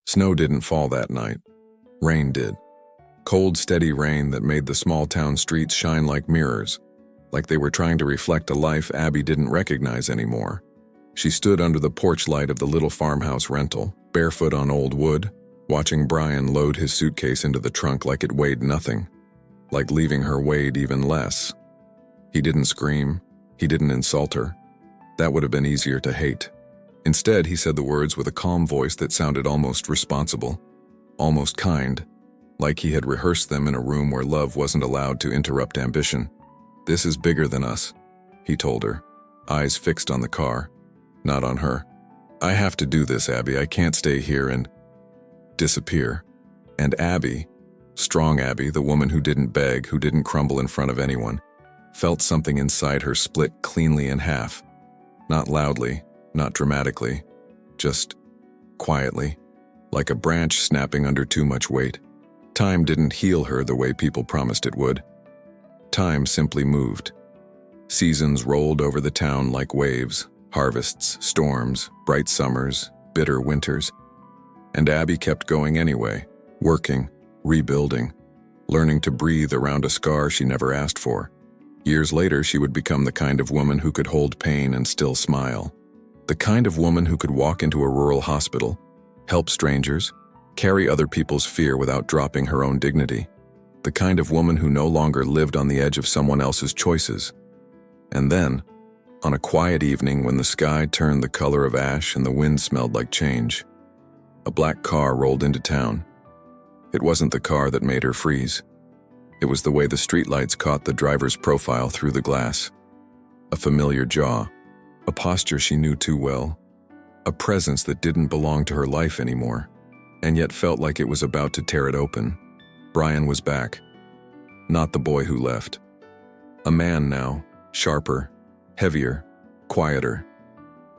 Snow didn't fall that night. Rain did. Cold, steady rain that made the small town streets shine like mirrors, like they were trying to reflect a life Abby didn't recognize anymore. She stood under the porch light of the little farmhouse rental, barefoot on old wood, watching Bryan load his suitcase into the trunk like it weighed nothing, like leaving her weighed even less. He didn't scream. He didn't insult her. That would have been easier to hate. Instead, he said the words with a calm voice that sounded almost responsible, almost kind, like he had rehearsed them in a room where love wasn't allowed to interrupt ambition. "This is bigger than us," he told her, eyes fixed on the car, not on her. "I have to do this, Abby. I can't stay here and disappear." And Abby, strong Abby, the woman who didn't beg, who didn't crumble in front of anyone, felt something inside her split cleanly in half. Not loudly, not dramatically, just quietly, like a branch snapping under too much weight. Time didn't heal her the way people promised it would. Time simply moved. Seasons rolled over the town like waves, harvests, storms, bright summers, bitter winters. And Abby kept going anyway, working, rebuilding, learning to breathe around a scar she never asked for. Years later, she would become the kind of woman who could hold pain and still smile. The kind of woman who could walk into a rural hospital, help strangers, carry other people's fear without dropping her own dignity. The kind of woman who no longer lived on the edge of someone else's choices. And then, on a quiet evening when the sky turned the color of ash and the wind smelled like change, a black car rolled into town. It wasn't the car that made her freeze. It was the way the streetlights caught the driver's profile through the glass. A familiar jaw, a posture she knew too well, a presence that didn't belong to her life anymore, and yet felt like it was about to tear it open. Bryan was back. Not the boy who left. A man now, sharper, heavier, quieter.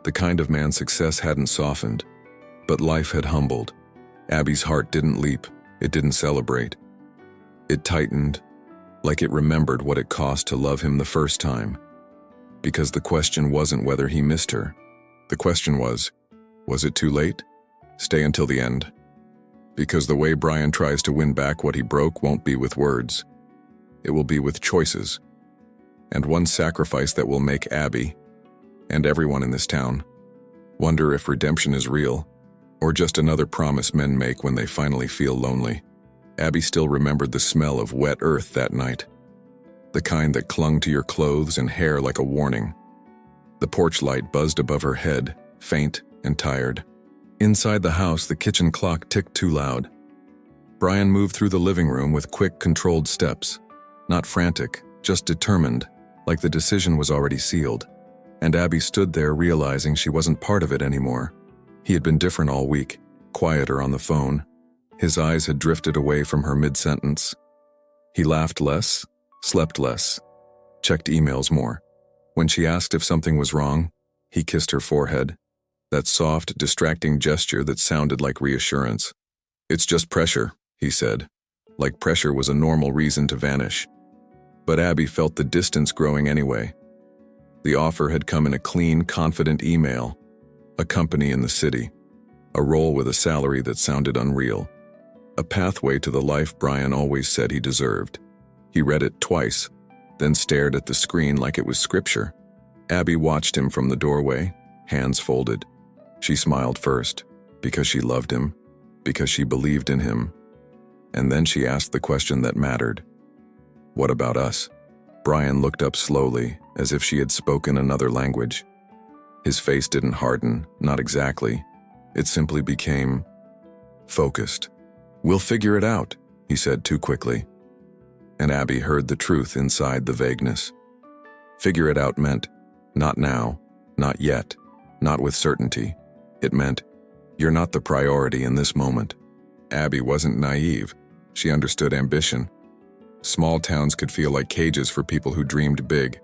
The kind of man success hadn't softened, but life had humbled. Abby's heart didn't leap, it didn't celebrate. It tightened, like it remembered what it cost to love him the first time. Because the question wasn't whether he missed her. The question was it too late? Stay until the end. Because the way Bryan tries to win back what he broke won't be with words. It will be with choices. And one sacrifice that will make Abby, and everyone in this town, wonder if redemption is real, or just another promise men make when they finally feel lonely. Abby still remembered the smell of wet earth that night, the kind that clung to your clothes and hair like a warning. The porch light buzzed above her head, faint and tired. Inside the house, the kitchen clock ticked too loud. Bryan moved through the living room with quick, controlled steps, not frantic, just determined, like the decision was already sealed. And Abby stood there realizing she wasn't part of it anymore. He had been different all week, quieter on the phone. His eyes had drifted away from her mid-sentence. He laughed less, slept less, checked emails more. When she asked if something was wrong, he kissed her forehead, that soft, distracting gesture that sounded like reassurance. "It's just pressure," he said, like pressure was a normal reason to vanish. But Abby felt the distance growing anyway. The offer had come in a clean, confident email, a company in the city, a role with a salary that sounded unreal. A pathway to the life Bryan always said he deserved. He read it twice, then stared at the screen like it was scripture. Abby watched him from the doorway, hands folded. She smiled first, because she loved him, because she believed in him. And then she asked the question that mattered. "What about us?" Bryan looked up slowly, as if she had spoken another language. His face didn't harden, not exactly. It simply became focused. "We'll figure it out," he said too quickly. And Abby heard the truth inside the vagueness. Figure it out meant, not now, not yet, not with certainty. It meant, you're not the priority in this moment. Abby wasn't naive. She understood ambition. Small towns could feel like cages for people who dreamed big.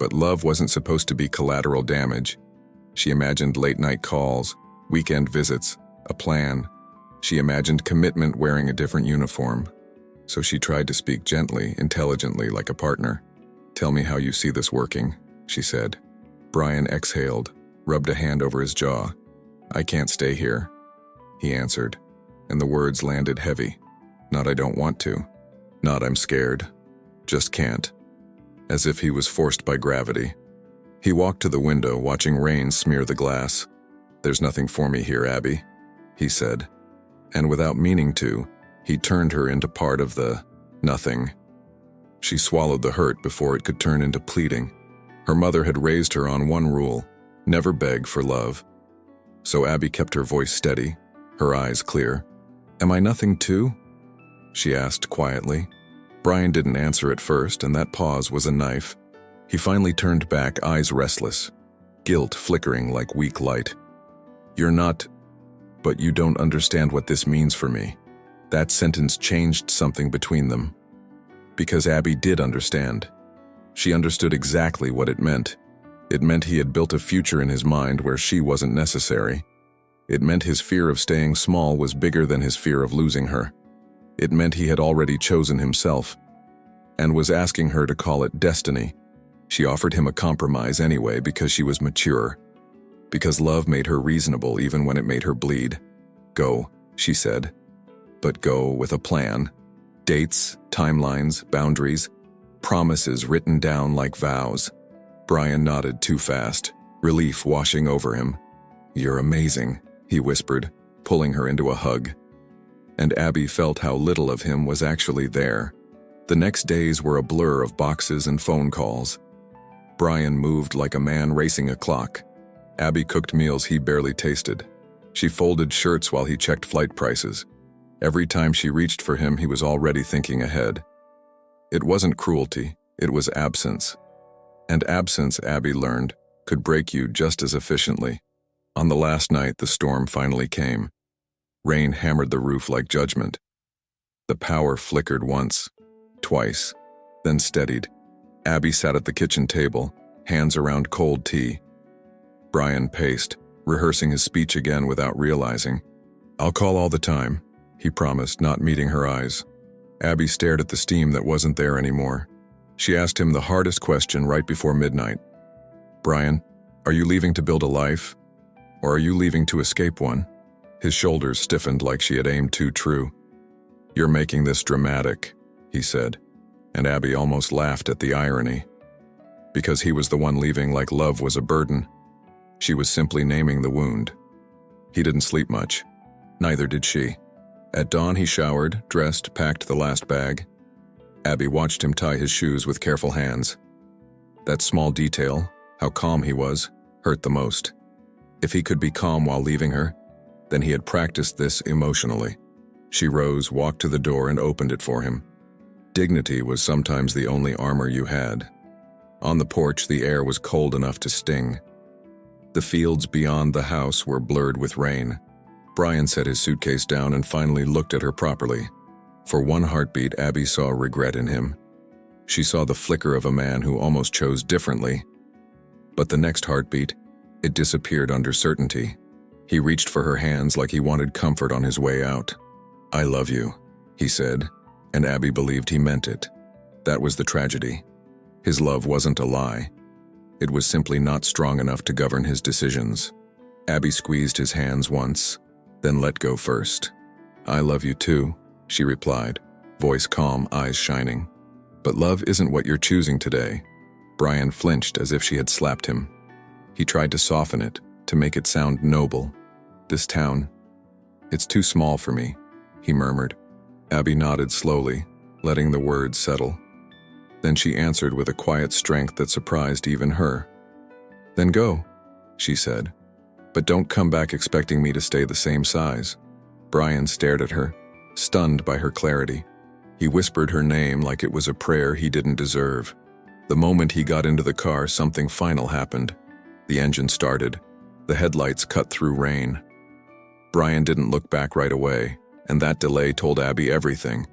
But love wasn't supposed to be collateral damage. She imagined late-night calls, weekend visits, a plan. She imagined commitment wearing a different uniform. So she tried to speak gently, intelligently, like a partner. "Tell me how you see this working," she said. Bryan exhaled, rubbed a hand over his jaw. "I can't stay here." he answered, and the words landed heavy. Not I don't want to. Not I'm scared. Just can't. As if he was forced by gravity. He walked to the window, watching rain smear the glass. There's nothing for me here, Abby, he said. And without meaning to, he turned her into part of the nothing. She swallowed the hurt before it could turn into pleading. Her mother had raised her on one rule: never beg for love. So Abby kept her voice steady, her eyes clear. Am I nothing too? She asked quietly. Bryan didn't answer at first, and that pause was a knife. He finally turned back, eyes restless, guilt flickering like weak light. You're not, but you don't understand what this means for me. That sentence changed something between them. Because Abby did understand. She understood exactly what it meant. It meant he had built a future in his mind where she wasn't necessary. It meant his fear of staying small was bigger than his fear of losing her. It meant he had already chosen himself, and was asking her to call it destiny. She offered him a compromise anyway because she was mature. Because love made her reasonable even when it made her bleed. Go, she said. But go with a plan. Dates, timelines, boundaries, promises written down like vows. Bryan nodded too fast, relief washing over him. You're amazing, he whispered, pulling her into a hug. And Abby felt how little of him was actually there. The next days were a blur of boxes and phone calls. Bryan moved like a man racing a clock. Abby cooked meals he barely tasted. She folded shirts while he checked flight prices. Every time she reached for him, he was already thinking ahead. It wasn't cruelty, it was absence. And absence, Abby learned, could break you just as efficiently. On the last night, the storm finally came. Rain hammered the roof like judgment. The power flickered once, twice, then steadied. Abby sat at the kitchen table, hands around cold tea. Bryan paced, rehearsing his speech again without realizing. I'll call all the time, he promised, not meeting her eyes. Abby stared at the steam that wasn't there anymore. She asked him the hardest question right before midnight. Bryan, are you leaving to build a life? Or are you leaving to escape one? His shoulders stiffened like she had aimed too true. You're making this dramatic, he said, and Abby almost laughed at the irony. Because he was the one leaving like love was a burden. She was simply naming the wound. He didn't sleep much. Neither did she. At dawn he showered, dressed, packed the last bag. Abby watched him tie his shoes with careful hands. That small detail, how calm he was, hurt the most. If he could be calm while leaving her, then he had practiced this emotionally. She rose, walked to the door, and opened it for him. Dignity was sometimes the only armor you had. On the porch, the air was cold enough to sting. The fields beyond the house were blurred with rain. Bryan set his suitcase down and finally looked at her properly. For one heartbeat, Abby saw regret in him. She saw the flicker of a man who almost chose differently. But the next heartbeat, it disappeared under certainty. He reached for her hands like he wanted comfort on his way out. I love you, he said, and Abby believed he meant it. That was the tragedy. His love wasn't a lie. It was simply not strong enough to govern his decisions. Abby squeezed his hands once, then let go first. I love you too, she replied, voice calm, eyes shining. But love isn't what you're choosing today. Bryan flinched as if she had slapped him. He tried to soften it, to make it sound noble. This town, it's too small for me, he murmured. Abby nodded slowly, letting the words settle. Then she answered with a quiet strength that surprised even her. Then go, she said. But don't come back expecting me to stay the same size. Bryan stared at her, stunned by her clarity. He whispered her name like it was a prayer he didn't deserve. The moment he got into the car, something final happened. The engine started. The headlights cut through rain. Bryan didn't look back right away, and that delay told Abby everything.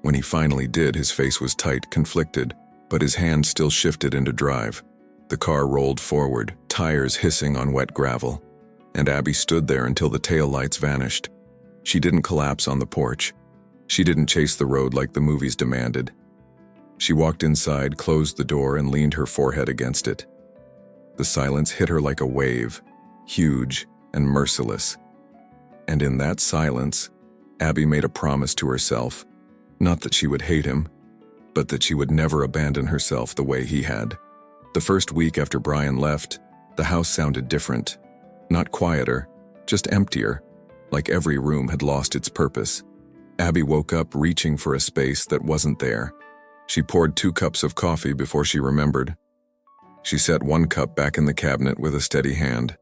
When he finally did, his face was tight, conflicted, but his hand still shifted into drive. The car rolled forward, tires hissing on wet gravel, and Abby stood there until the taillights vanished. She didn't collapse on the porch. She didn't chase the road like the movies demanded. She walked inside, closed the door, and leaned her forehead against it. The silence hit her like a wave, huge and merciless. And in that silence, Abby made a promise to herself, not that she would hate him, but that she would never abandon herself the way he had. The first week after Bryan left, the house sounded different. Not quieter, just emptier, like every room had lost its purpose. Abby woke up reaching for a space that wasn't there. She poured 2 cups of coffee before she remembered. She set 1 cup back in the cabinet with a steady hand.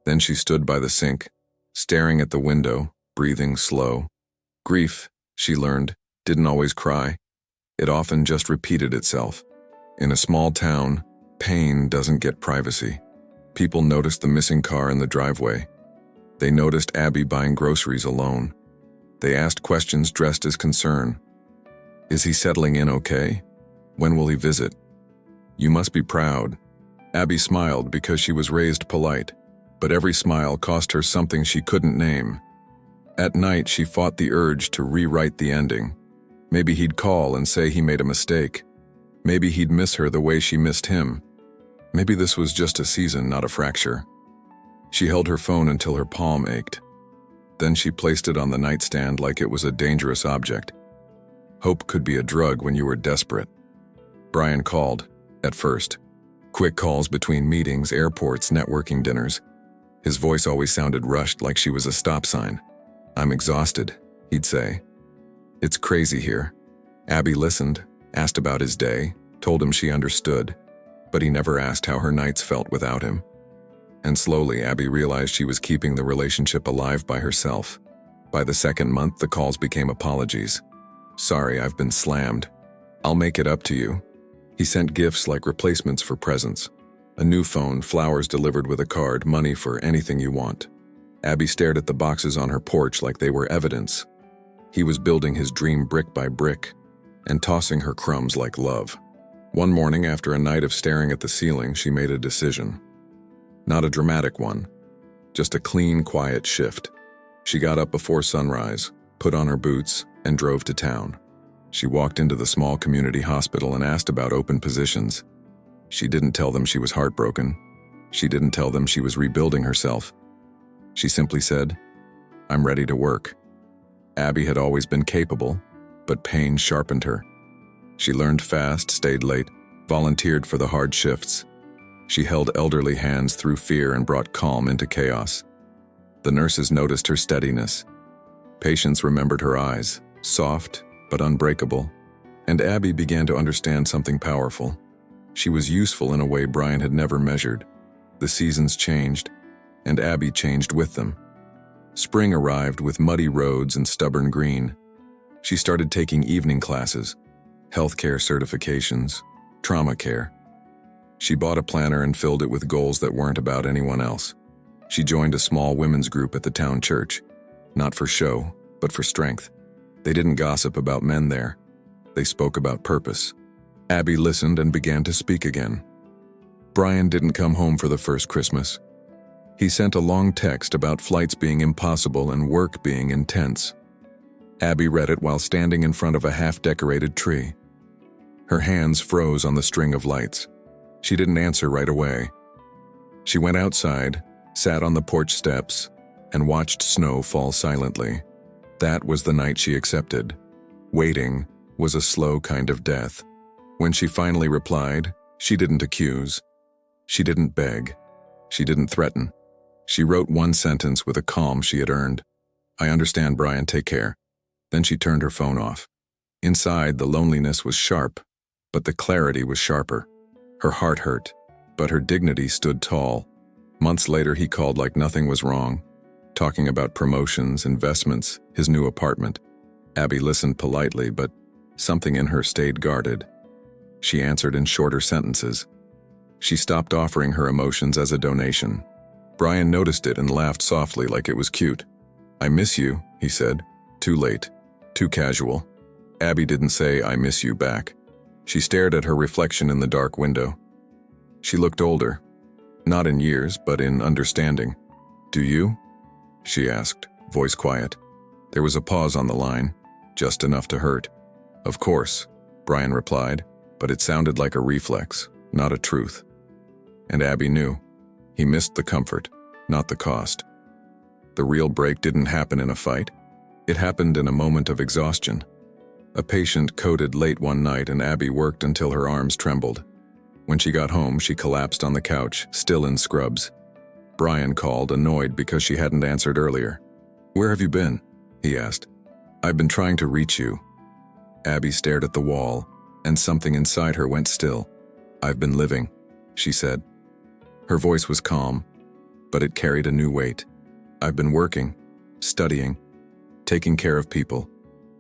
Then she stood by the sink, staring at the window, breathing slow. Grief, she learned, didn't always cry. It often just repeated itself. In a small town, pain doesn't get privacy. People noticed the missing car in the driveway. They noticed Abby buying groceries alone. They asked questions dressed as concern. Is he settling in okay? When will he visit? You must be proud. Abby smiled because she was raised polite, but every smile cost her something she couldn't name. At night, she fought the urge to rewrite the ending. Maybe he'd call and say he made a mistake. Maybe he'd miss her the way she missed him. Maybe this was just a season, not a fracture. She held her phone until her palm ached. Then she placed it on the nightstand like it was a dangerous object. Hope could be a drug when you were desperate. Bryan called, at first. Quick calls between meetings, airports, networking dinners. His voice always sounded rushed, like she was a stop sign. I'm exhausted, he'd say. It's crazy here. Abby listened, asked about his day, told him she understood, but he never asked how her nights felt without him. And slowly, Abby realized she was keeping the relationship alive by herself. By the second month, the calls became apologies. Sorry, I've been slammed. I'll make it up to you. He sent gifts like replacements for presents. A new phone, flowers delivered with a card, money for anything you want. Abby stared at the boxes on her porch like they were evidence. He was building his dream brick by brick and tossing her crumbs like love. One morning, after a night of staring at the ceiling, she made a decision. Not a dramatic one, just a clean, quiet shift. She got up before sunrise, put on her boots, and drove to town. She walked into the small community hospital and asked about open positions. She didn't tell them she was heartbroken. She didn't tell them she was rebuilding herself. She simply said, I'm ready to work. Abby had always been capable, but pain sharpened her. She learned fast, stayed late, volunteered for the hard shifts. She held elderly hands through fear and brought calm into chaos. The nurses noticed her steadiness. Patients remembered her eyes, soft but unbreakable. And Abby began to understand something powerful. She was useful in a way Bryan had never measured. The seasons changed, and Abby changed with them. Spring arrived with muddy roads and stubborn green. She started taking evening classes, healthcare certifications, trauma care. She bought a planner and filled it with goals that weren't about anyone else. She joined a small women's group at the town church, not for show, but for strength. They didn't gossip about men there. They spoke about purpose. Abby listened and began to speak again. Bryan didn't come home for the first Christmas. He sent a long text about flights being impossible and work being intense. Abby read it while standing in front of a half-decorated tree. Her hands froze on the string of lights. She didn't answer right away. She went outside, sat on the porch steps, and watched snow fall silently. That was the night she accepted. Waiting was a slow kind of death. When she finally replied, she didn't accuse. She didn't beg. She didn't threaten. She wrote one sentence with a calm she had earned. I understand, Bryan, take care. Then she turned her phone off. Inside, the loneliness was sharp, but the clarity was sharper. Her heart hurt, but her dignity stood tall. Months later, he called like nothing was wrong, talking about promotions, investments, his new apartment. Abby listened politely, but something in her stayed guarded. She answered in shorter sentences. She stopped offering her emotions as a donation. Bryan noticed it and laughed softly like it was cute. I miss you, he said. Too late. Too casual. Abby didn't say, I miss you back. She stared at her reflection in the dark window. She looked older. Not in years, but in understanding. Do you? She asked, voice quiet. There was a pause on the line, just enough to hurt. Of course, Bryan replied, but it sounded like a reflex, not a truth. And Abby knew. He missed the comfort, not the cost. The real break didn't happen in a fight. It happened in a moment of exhaustion. A patient coded late one night and Abby worked until her arms trembled. When she got home, she collapsed on the couch, still in scrubs. Bryan called, annoyed because she hadn't answered earlier. "Where have you been?" he asked. "I've been trying to reach you." Abby stared at the wall, and something inside her went still. "I've been living," she said. Her voice was calm, but it carried a new weight. "I've been working, studying, taking care of people,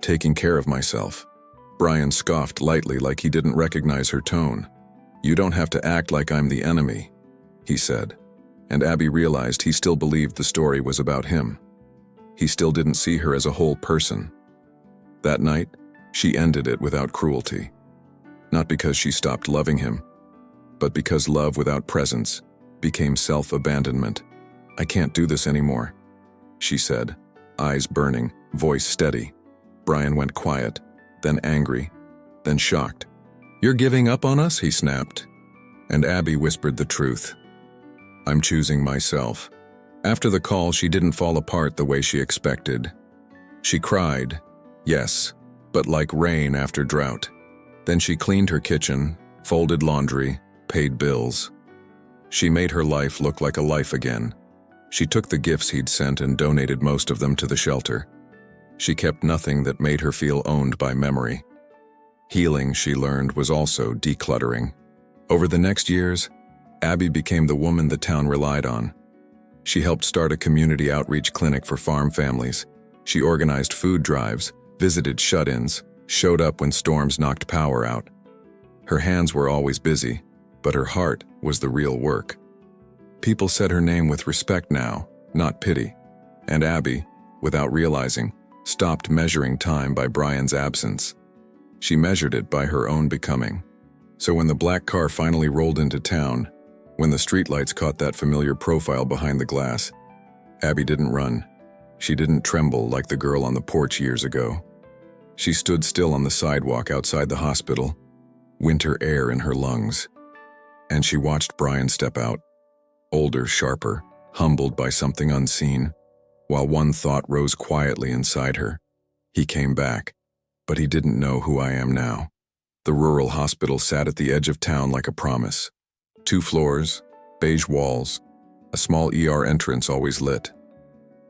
taking care of myself." Bryan scoffed lightly like he didn't recognize her tone. "You don't have to act like I'm the enemy," he said. And Abby realized he still believed the story was about him. He still didn't see her as a whole person. That night, she ended it without cruelty. Not because she stopped loving him, but because love without presence became self-abandonment. "I can't do this anymore," she said, eyes burning, voice steady. Bryan went quiet, then angry, then shocked. "You're giving up on us?" he snapped. And Abby whispered the truth. "I'm choosing myself." After the call, she didn't fall apart the way she expected. She cried, yes, but like rain after drought. Then she cleaned her kitchen, folded laundry, paid bills. She made her life look like a life again. She took the gifts he'd sent and donated most of them to the shelter. She kept nothing that made her feel owned by memory. Healing, she learned, was also decluttering. Over the next years, Abby became the woman the town relied on. She helped start a community outreach clinic for farm families. She organized food drives, visited shut-ins, showed up when storms knocked power out. Her hands were always busy, but her heart was the real work. People said her name with respect now, not pity. And Abby, without realizing, stopped measuring time by Bryan's absence. She measured it by her own becoming. So when the black car finally rolled into town, when the streetlights caught that familiar profile behind the glass, Abby didn't run. She didn't tremble like the girl on the porch years ago. She stood still on the sidewalk outside the hospital, winter air in her lungs. And she watched Bryan step out, older, sharper, humbled by something unseen, while one thought rose quietly inside her. He came back, but he didn't know who I am now. The rural hospital sat at the edge of town like a promise. 2 floors, beige walls, a small ER entrance always lit.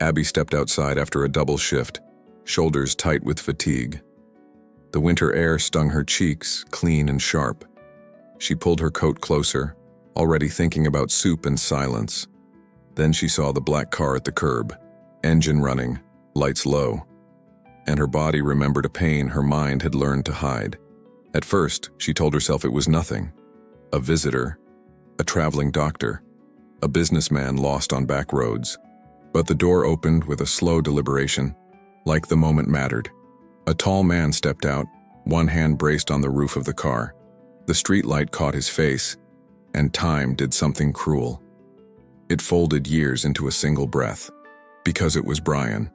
Abby stepped outside after a double shift, shoulders tight with fatigue. The winter air stung her cheeks, clean and sharp. She pulled her coat closer, already thinking about soup and silence. Then she saw the black car at the curb, engine running, lights low. And her body remembered a pain her mind had learned to hide. At first, she told herself it was nothing. A visitor, a traveling doctor, a businessman lost on back roads. But the door opened with a slow deliberation, like the moment mattered. A tall man stepped out, one hand braced on the roof of the car. The streetlight caught his face, and time did something cruel. It folded years into a single breath, because it was Bryan.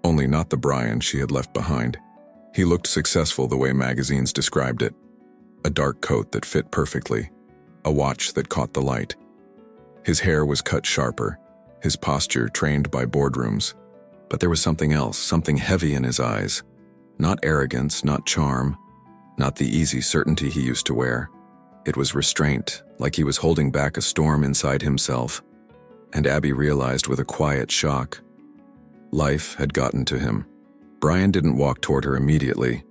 Only not the Bryan she had left behind. He looked successful the way magazines described it. A dark coat that fit perfectly, a watch that caught the light. His hair was cut sharper, his posture trained by boardrooms. But there was something else, something heavy in his eyes. Not arrogance, not charm, not the easy certainty he used to wear. It was restraint, like he was holding back a storm inside himself. And Abby realized with a quiet shock, life had gotten to him. Bryan didn't walk toward her immediately.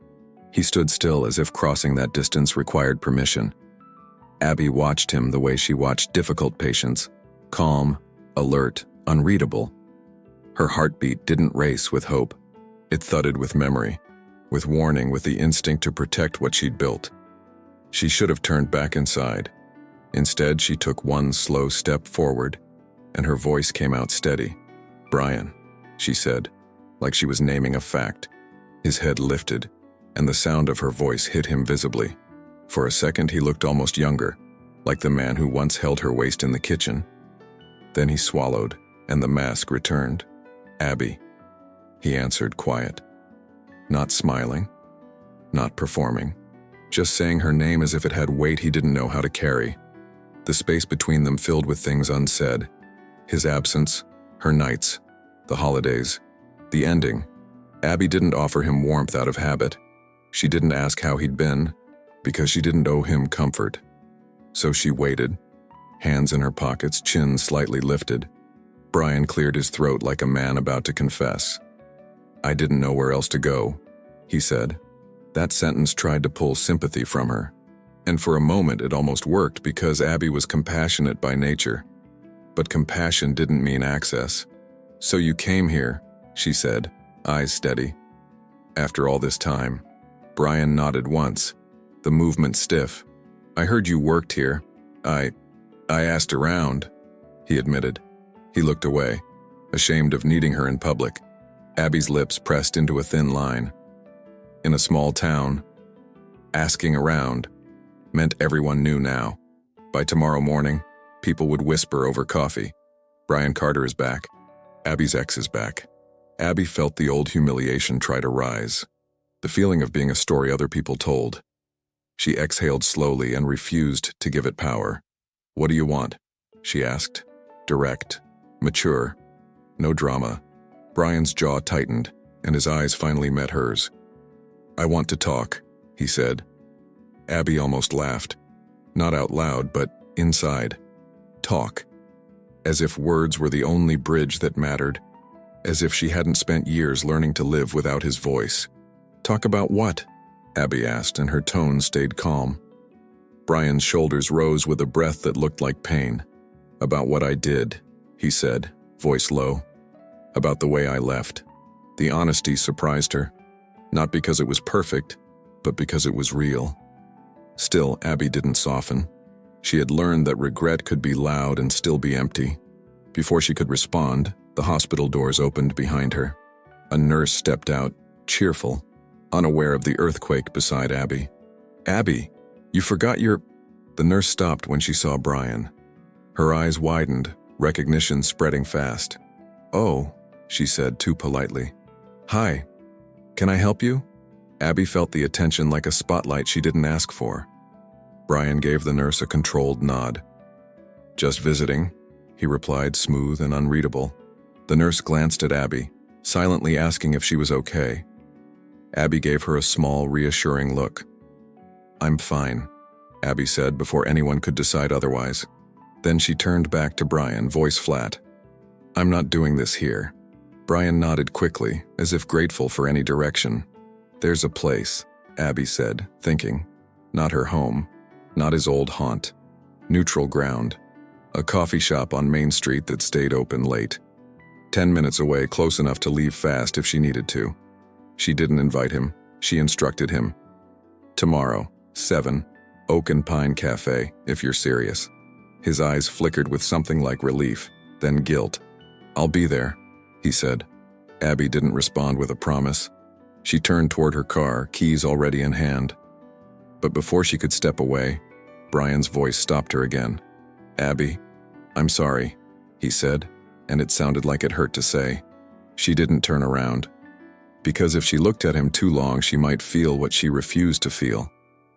He stood still as if crossing that distance required permission. Abby watched him the way she watched difficult patients, calm, alert, unreadable. Her heartbeat didn't race with hope. It thudded with memory, with warning, with the instinct to protect what she'd built. She should have turned back inside. Instead, she took one slow step forward, and her voice came out steady. "Bryan," she said, like she was naming a fact. His head lifted, and the sound of her voice hit him visibly. For a second, he looked almost younger, like the man who once held her waist in the kitchen. Then he swallowed, and the mask returned. "Abby," he answered, quiet. Not smiling, not performing, just saying her name as if it had weight he didn't know how to carry. The space between them filled with things unsaid. His absence, her nights, The holidays. The ending. Abby didn't offer him warmth out of habit. She didn't ask how he'd been, because she didn't owe him comfort. So she waited, hands in her pockets, chin slightly lifted. Bryan cleared his throat like a man about to confess. "I didn't know where else to go," he said. That sentence tried to pull sympathy from her. And for a moment it almost worked because Abby was compassionate by nature. But compassion didn't mean access. "So you came here," she said, eyes steady. "After all this time." Bryan nodded once, the movement stiff. "I heard you worked here. I asked around," he admitted. He looked away, ashamed of needing her in public. Abby's lips pressed into a thin line. In a small town, asking around meant everyone knew now. By tomorrow morning, people would whisper over coffee. Bryan Carter is back. Abby's ex is back. Abby felt the old humiliation try to rise, the feeling of being a story other people told. She exhaled slowly and refused to give it power. "What do you want?" she asked. Direct, mature, no drama. Bryan's jaw tightened, and his eyes finally met hers. "I want to talk," he said. Abby almost laughed. Not out loud, but inside. Talk. As if words were the only bridge that mattered. As if she hadn't spent years learning to live without his voice. "Talk about what?" Abby asked, and her tone stayed calm. Bryan's shoulders rose with a breath that looked like pain. "About what I did," he said, voice low. "About the way I left." The honesty surprised her. Not because it was perfect, but because it was real. Still, Abby didn't soften. She had learned that regret could be loud and still be empty. Before she could respond, the hospital doors opened behind her. A nurse stepped out, cheerful, unaware of the earthquake beside Abby. "Abby, you forgot your—" The nurse stopped when she saw Bryan. Her eyes widened, recognition spreading fast. "Oh," she said too politely. "Hi. Can I help you?" Abby felt the attention like a spotlight she didn't ask for. Bryan gave the nurse a controlled nod. "Just visiting," he replied, smooth and unreadable. The nurse glanced at Abby, silently asking if she was okay. Abby gave her a small, reassuring look. "I'm fine," Abby said before anyone could decide otherwise. Then she turned back to Bryan, voice flat. "I'm not doing this here." Bryan nodded quickly, as if grateful for any direction. "There's a place," Abby said, thinking. Not her home, not his old haunt. Neutral ground. A coffee shop on Main Street that stayed open late. 10 minutes away, close enough to leave fast if she needed to. She didn't invite him, she instructed him. "Tomorrow, 7, Oak and Pine Cafe, if you're serious." His eyes flickered with something like relief, then guilt. "I'll be there," he said. Abby didn't respond with a promise. She turned toward her car, keys already in hand. But before she could step away, Bryan's voice stopped her again. "Abby, I'm sorry," he said, and it sounded like it hurt to say. She didn't turn around. Because if she looked at him too long, she might feel what she refused to feel.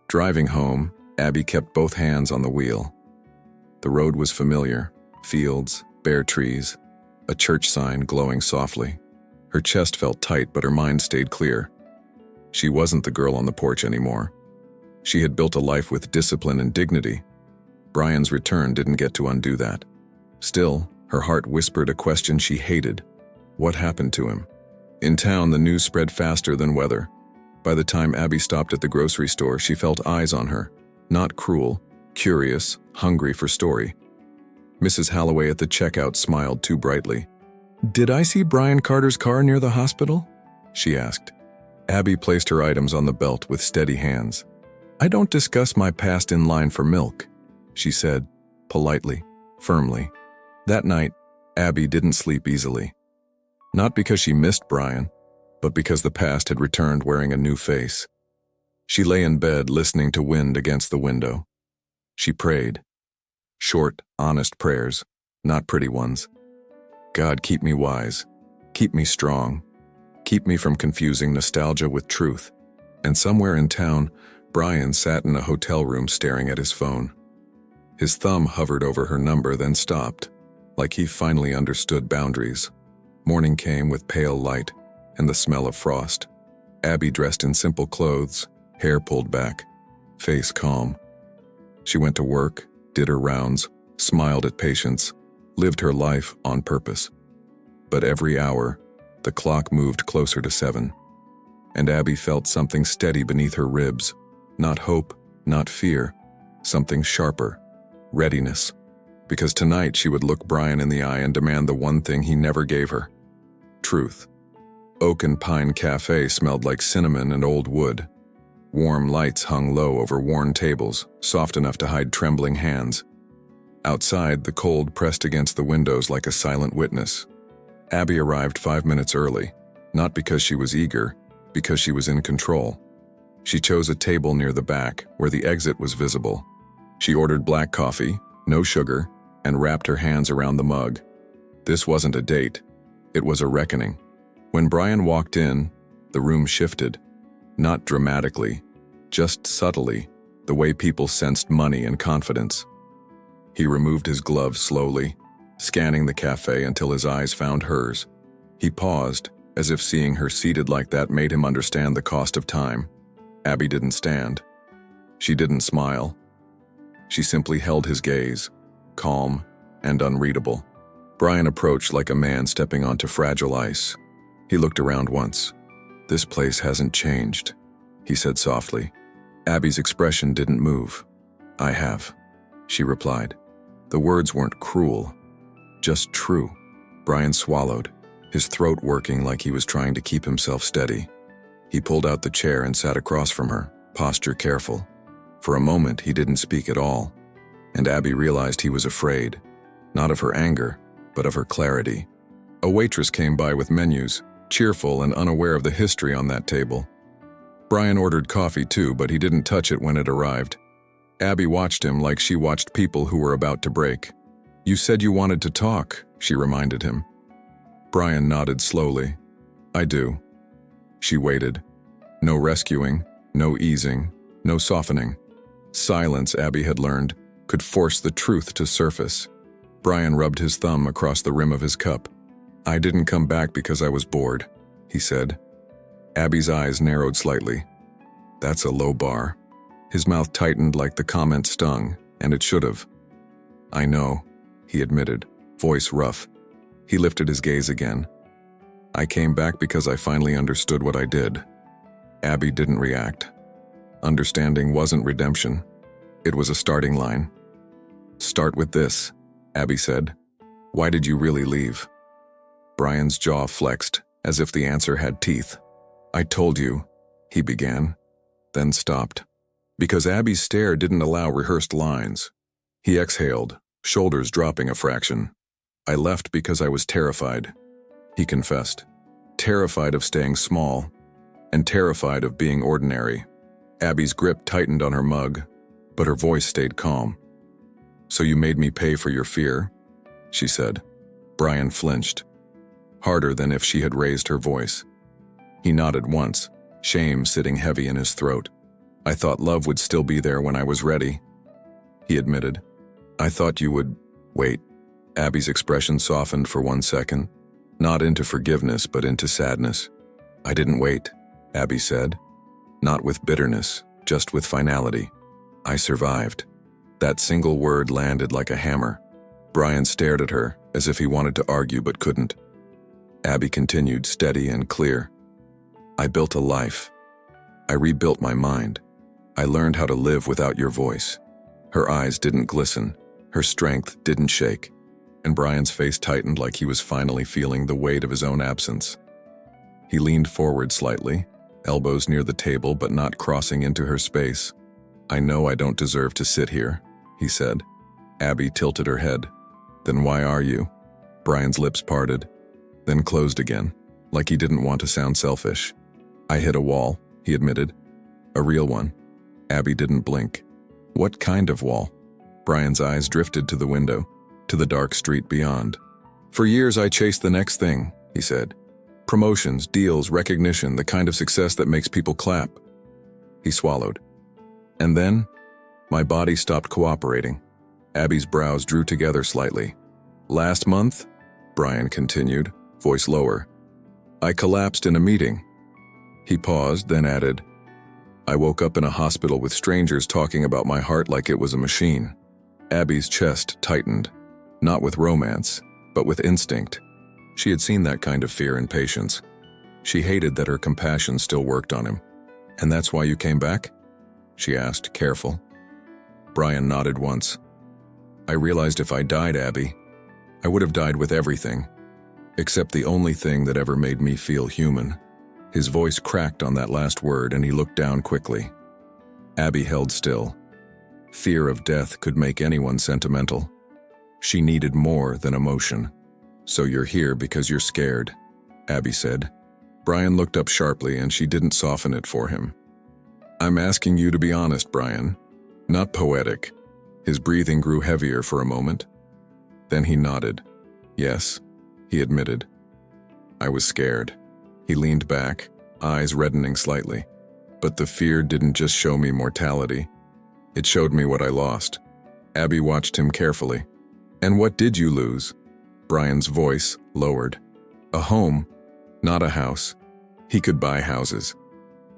Driving home, Abby kept both hands on the wheel. The road was familiar. Fields, bare trees, a church sign glowing softly. Her chest felt tight, but her mind stayed clear. She wasn't the girl on the porch anymore. She had built a life with discipline and dignity. Bryan's return didn't get to undo that. Still, her heart whispered a question she hated. What happened to him? In town, the news spread faster than weather. By the time Abby stopped at the grocery store, she felt eyes on her. Not cruel, curious, hungry for story. Mrs. Holloway at the checkout smiled too brightly. "Did I see Bryan Carter's car near the hospital?" she asked. Abby placed her items on the belt with steady hands. "I don't discuss my past in line for milk," she said, politely, firmly. That night, Abby didn't sleep easily. Not because she missed Bryan, but because the past had returned wearing a new face. She lay in bed listening to wind against the window. She prayed. Short, honest prayers, not pretty ones. God, keep me wise. Keep me strong. Keep me from confusing nostalgia with truth. And somewhere in town, Bryan sat in a hotel room staring at his phone. His thumb hovered over her number, then stopped, like he finally understood boundaries. Morning came with pale light and the smell of frost. Abby dressed in simple clothes, hair pulled back, face calm. She went to work, did her rounds, smiled at patients, lived her life on purpose. But every hour, the clock moved closer to 7, and Abby felt something steady beneath her ribs. Not hope, not fear, something sharper, readiness. Because tonight she would look Bryan in the eye and demand the one thing he never gave her: truth. Oak and Pine Cafe smelled like cinnamon and old wood. Warm lights hung low over worn tables, soft enough to hide trembling hands. Outside, the cold pressed against the windows like a silent witness. Abby arrived 5 minutes early, not because she was eager, because she was in control. She chose a table near the back, where the exit was visible. She ordered black coffee, no sugar, and wrapped her hands around the mug. This wasn't a date. It was a reckoning. When Bryan walked in, the room shifted. Not dramatically, just subtly, the way people sensed money and confidence. He removed his gloves slowly, scanning the cafe until his eyes found hers. He paused, as if seeing her seated like that made him understand the cost of time. Abby didn't stand. She didn't smile. She simply held his gaze, calm and unreadable. Bryan approached like a man stepping onto fragile ice. He looked around once. "This place hasn't changed," he said softly. Abby's expression didn't move. "I have," she replied. The words weren't cruel, just true. Bryan swallowed, his throat working like he was trying to keep himself steady. He pulled out the chair and sat across from her, posture careful. For a moment, he didn't speak at all, and Abby realized he was afraid, not of her anger, but of her clarity. A waitress came by with menus, cheerful and unaware of the history on that table. Bryan ordered coffee too, but he didn't touch it when it arrived. Abby watched him like she watched people who were about to break. "You said you wanted to talk," she reminded him. Bryan nodded slowly. "I do." She waited. No rescuing, no easing, no softening. Silence, Abby had learned, could force the truth to surface. Bryan rubbed his thumb across the rim of his cup. "I didn't come back because I was bored," he said. Abby's eyes narrowed slightly. "That's a low bar." His mouth tightened like the comment stung, and it should have. "I know," he admitted, voice rough. He lifted his gaze again. "I came back because I finally understood what I did." Abby didn't react. Understanding wasn't redemption. It was a starting line. "Start with this," Abby said. "Why did you really leave?" Bryan's jaw flexed, as if the answer had teeth. "I told you," he began, then stopped. Because Abby's stare didn't allow rehearsed lines. He exhaled, shoulders dropping a fraction. "I left because I was terrified," he confessed. Terrified of staying small, and terrified of being ordinary. Abby's grip tightened on her mug, but her voice stayed calm. "So you made me pay for your fear?" she said. Bryan flinched, harder than if she had raised her voice. He nodded once, shame sitting heavy in his throat. "I thought love would still be there when I was ready," he admitted. "I thought you would wait." Abby's expression softened for 1 second, not into forgiveness but into sadness. "I didn't wait," Abby said. "Not with bitterness, just with finality. I survived." That single word landed like a hammer. Bryan stared at her, as if he wanted to argue but couldn't. Abby continued, steady and clear. "I built a life. I rebuilt my mind. I learned how to live without your voice." Her eyes didn't glisten, her strength didn't shake, and Bryan's face tightened like he was finally feeling the weight of his own absence. He leaned forward slightly, elbows near the table but not crossing into her space. "I know I don't deserve to sit here," he said. Abby tilted her head. "Then why are you?" Bryan's lips parted, then closed again, like he didn't want to sound selfish. "I hit a wall," he admitted. "A real one." Abby didn't blink. "What kind of wall?" Bryan's eyes drifted to the window, to the dark street beyond. "For years I chased the next thing," he said. "Promotions, deals, recognition, the kind of success that makes people clap." He swallowed. "And then, my body stopped cooperating." Abby's brows drew together slightly. "Last month," Bryan continued, voice lower. I collapsed in a meeting. He paused, then added, I woke up in a hospital with strangers talking about my heart like it was a machine. Abby's chest tightened, not with romance, but with instinct. She had seen that kind of fear in patients. She hated that her compassion still worked on him. And that's why you came back? She asked, careful. Bryan nodded once. I realized if I died, Abby, I would have died with everything, except the only thing that ever made me feel human. His voice cracked on that last word and he looked down quickly. Abby held still. Fear of death could make anyone sentimental. She needed more than emotion. So you're here because you're scared, Abby said. Bryan looked up sharply and she didn't soften it for him. I'm asking you to be honest, Bryan, not poetic. His breathing grew heavier for a moment. Then he nodded. Yes, he admitted. I was scared. He leaned back, eyes reddening slightly. But the fear didn't just show me mortality. It showed me what I lost. Abby watched him carefully. And what did you lose? Bryan's voice lowered. A home, not a house. He could buy houses.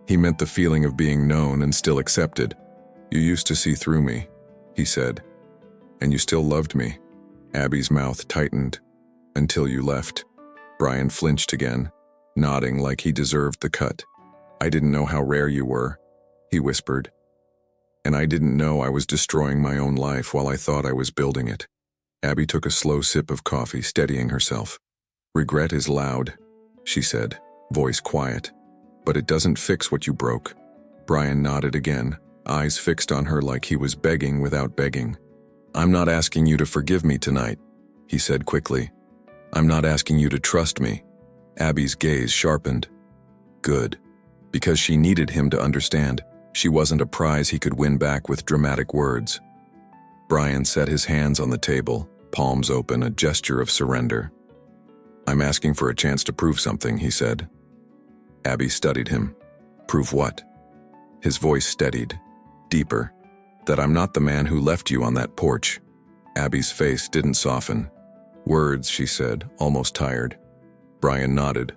He meant the feeling of being known and still accepted. You used to see through me, he said. And you still loved me. Abby's mouth tightened. Until you left. Bryan flinched again, nodding like he deserved the cut. I didn't know how rare you were, he whispered. And I didn't know I was destroying my own life while I thought I was building it. Abby took a slow sip of coffee, steadying herself. Regret is loud, she said, voice quiet. But it doesn't fix what you broke. Bryan nodded again, eyes fixed on her like he was begging without begging. I'm not asking you to forgive me tonight, he said quickly. I'm not asking you to trust me. Abby's gaze sharpened. Good. Because she needed him to understand. She wasn't a prize he could win back with dramatic words. Bryan set his hands on the table, palms open, a gesture of surrender. I'm asking for a chance to prove something, he said. Abby studied him. Prove what? His voice steadied, deeper. That I'm not the man who left you on that porch. Abby's face didn't soften. Words, she said, almost tired. Bryan nodded.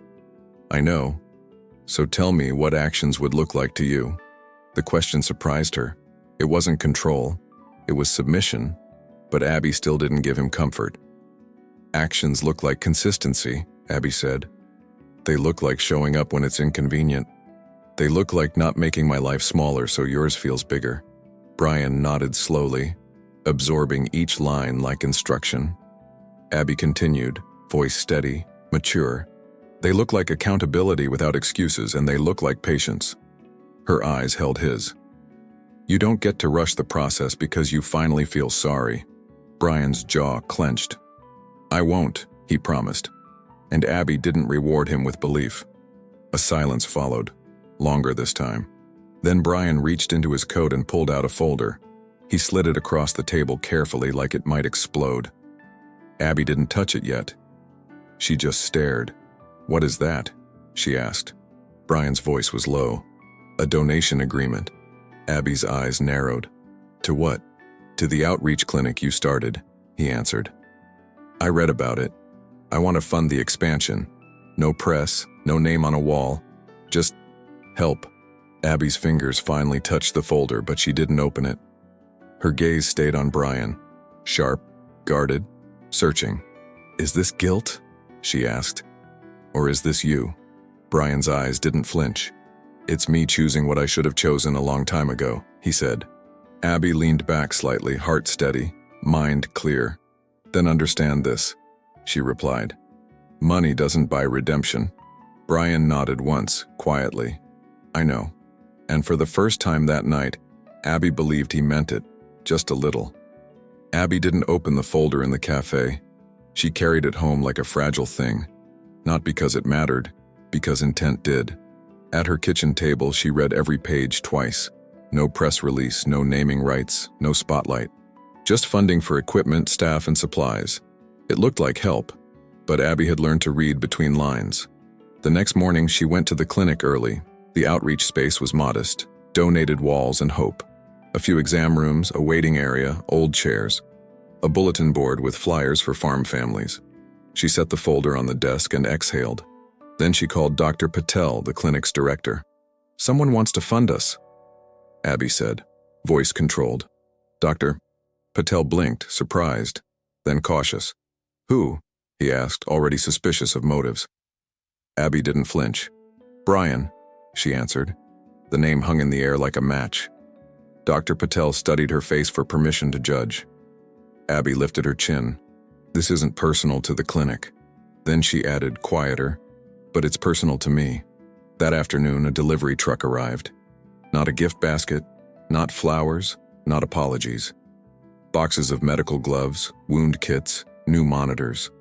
I know. So tell me what actions would look like to you. The question surprised her. It wasn't control. It was submission. But Abby still didn't give him comfort. Actions look like consistency, Abby said. They look like showing up when it's inconvenient. They look like not making my life smaller so yours feels bigger. Bryan nodded slowly, absorbing each line like instruction. Abby continued, voice steady, mature. They look like accountability without excuses, and they look like patience. Her eyes held his. You don't get to rush the process because you finally feel sorry. Bryan's jaw clenched. I won't, he promised. And Abby didn't reward him with belief. A silence followed, longer this time. Then Bryan reached into his coat and pulled out a folder. He slid it across the table carefully like it might explode. Abby didn't touch it yet. She just stared. What is that? She asked. Bryan's voice was low. A donation agreement. Abby's eyes narrowed. To what? To the outreach clinic you started, he answered. I read about it. I want to fund the expansion. No press, no name on a wall. Just help. Abby's fingers finally touched the folder, but she didn't open it. Her gaze stayed on Bryan. Sharp, guarded, searching. Is this guilt? She asked. Or is this you? Bryan's eyes didn't flinch. It's me choosing what I should have chosen a long time ago, he said. Abby leaned back slightly, heart steady, mind clear. Then understand this, she replied. Money doesn't buy redemption. Bryan nodded once, quietly. I know. And for the first time that night, Abby believed he meant it, just a little. Abby didn't open the folder in the cafe. She carried it home like a fragile thing. Not because it mattered, because intent did. At her kitchen table, she read every page twice. No press release, no naming rights, no spotlight. Just funding for equipment, staff, and supplies. It looked like help, but Abby had learned to read between lines. The next morning, she went to the clinic early. The outreach space was modest, donated walls and hope. A few exam rooms, a waiting area, old chairs. A bulletin board with flyers for farm families. She set the folder on the desk and exhaled. Then she called Dr. Patel, the clinic's director. "Someone wants to fund us," Abby said, voice controlled. "Doctor?" Patel blinked, surprised, then cautious. "Who?" he asked, already suspicious of motives. Abby didn't flinch. "Bryan," she answered. The name hung in the air like a match. Dr. Patel studied her face for permission to judge. Abby lifted her chin. "This isn't personal to the clinic." Then she added, quieter, "But it's personal to me." That afternoon, a delivery truck arrived. Not a gift basket, not flowers, not apologies. Boxes of medical gloves, wound kits, new monitors.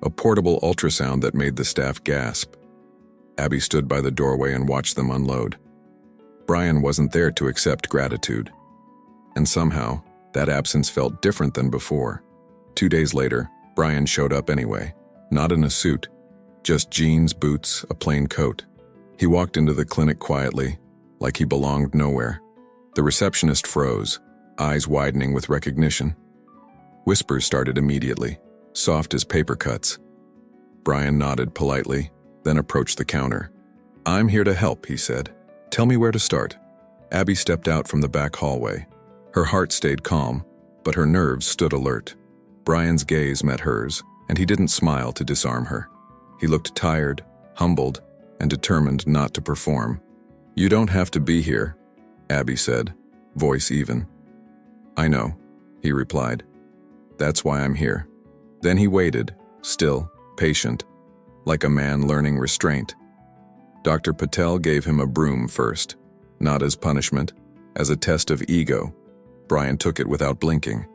A portable ultrasound that made the staff gasp. Abby stood by the doorway and watched them unload. Bryan wasn't there to accept gratitude. And somehow, that absence felt different than before. 2 days later, Bryan showed up anyway. Not in a suit, just jeans, boots, a plain coat. He walked into the clinic quietly, like he belonged nowhere. The receptionist froze, eyes widening with recognition. Whispers started immediately, soft as paper cuts. Bryan nodded politely, then approached the counter. "I'm here to help," he said. "Tell me where to start." Abby stepped out from the back hallway. Her heart stayed calm, but her nerves stood alert. Bryan's gaze met hers, and he didn't smile to disarm her. He looked tired, humbled, and determined not to perform. "You don't have to be here," Abby said, voice even. "I know," he replied. "That's why I'm here." Then he waited, still, patient, like a man learning restraint. Dr. Patel gave him a broom first, not as punishment, as a test of ego. Bryan took it without blinking.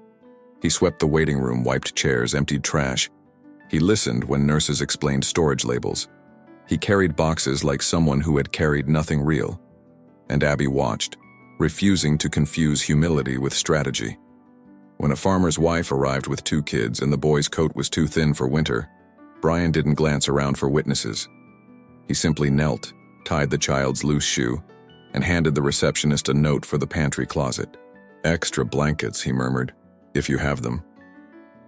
He swept the waiting room, wiped chairs, emptied trash. He listened when nurses explained storage labels. He carried boxes like someone who had carried nothing real. And Abby watched, refusing to confuse humility with strategy. When a farmer's wife arrived with 2 kids and the boy's coat was too thin for winter, Bryan didn't glance around for witnesses. He simply knelt, tied the child's loose shoe, and handed the receptionist a note for the pantry closet. "Extra blankets," he murmured, "if you have them."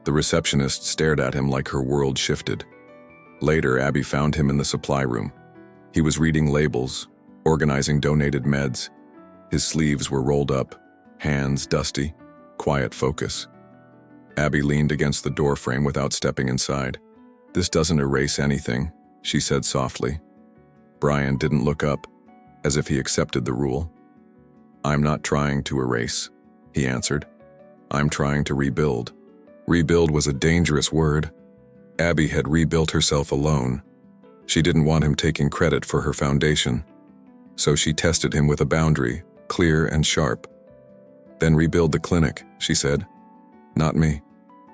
The receptionist stared at him like her world shifted. Later, Abby found him in the supply room. He was reading labels, organizing donated meds. His sleeves were rolled up, hands dusty, quiet focus. Abby leaned against the doorframe without stepping inside. "This doesn't erase anything," she said softly. Bryan didn't look up, as if he accepted the rule. "I'm not trying to erase," he answered. "I'm trying to rebuild." Rebuild was a dangerous word. Abby had rebuilt herself alone. She didn't want him taking credit for her foundation. So she tested him with a boundary, clear and sharp. "Then rebuild the clinic," she said. "Not me."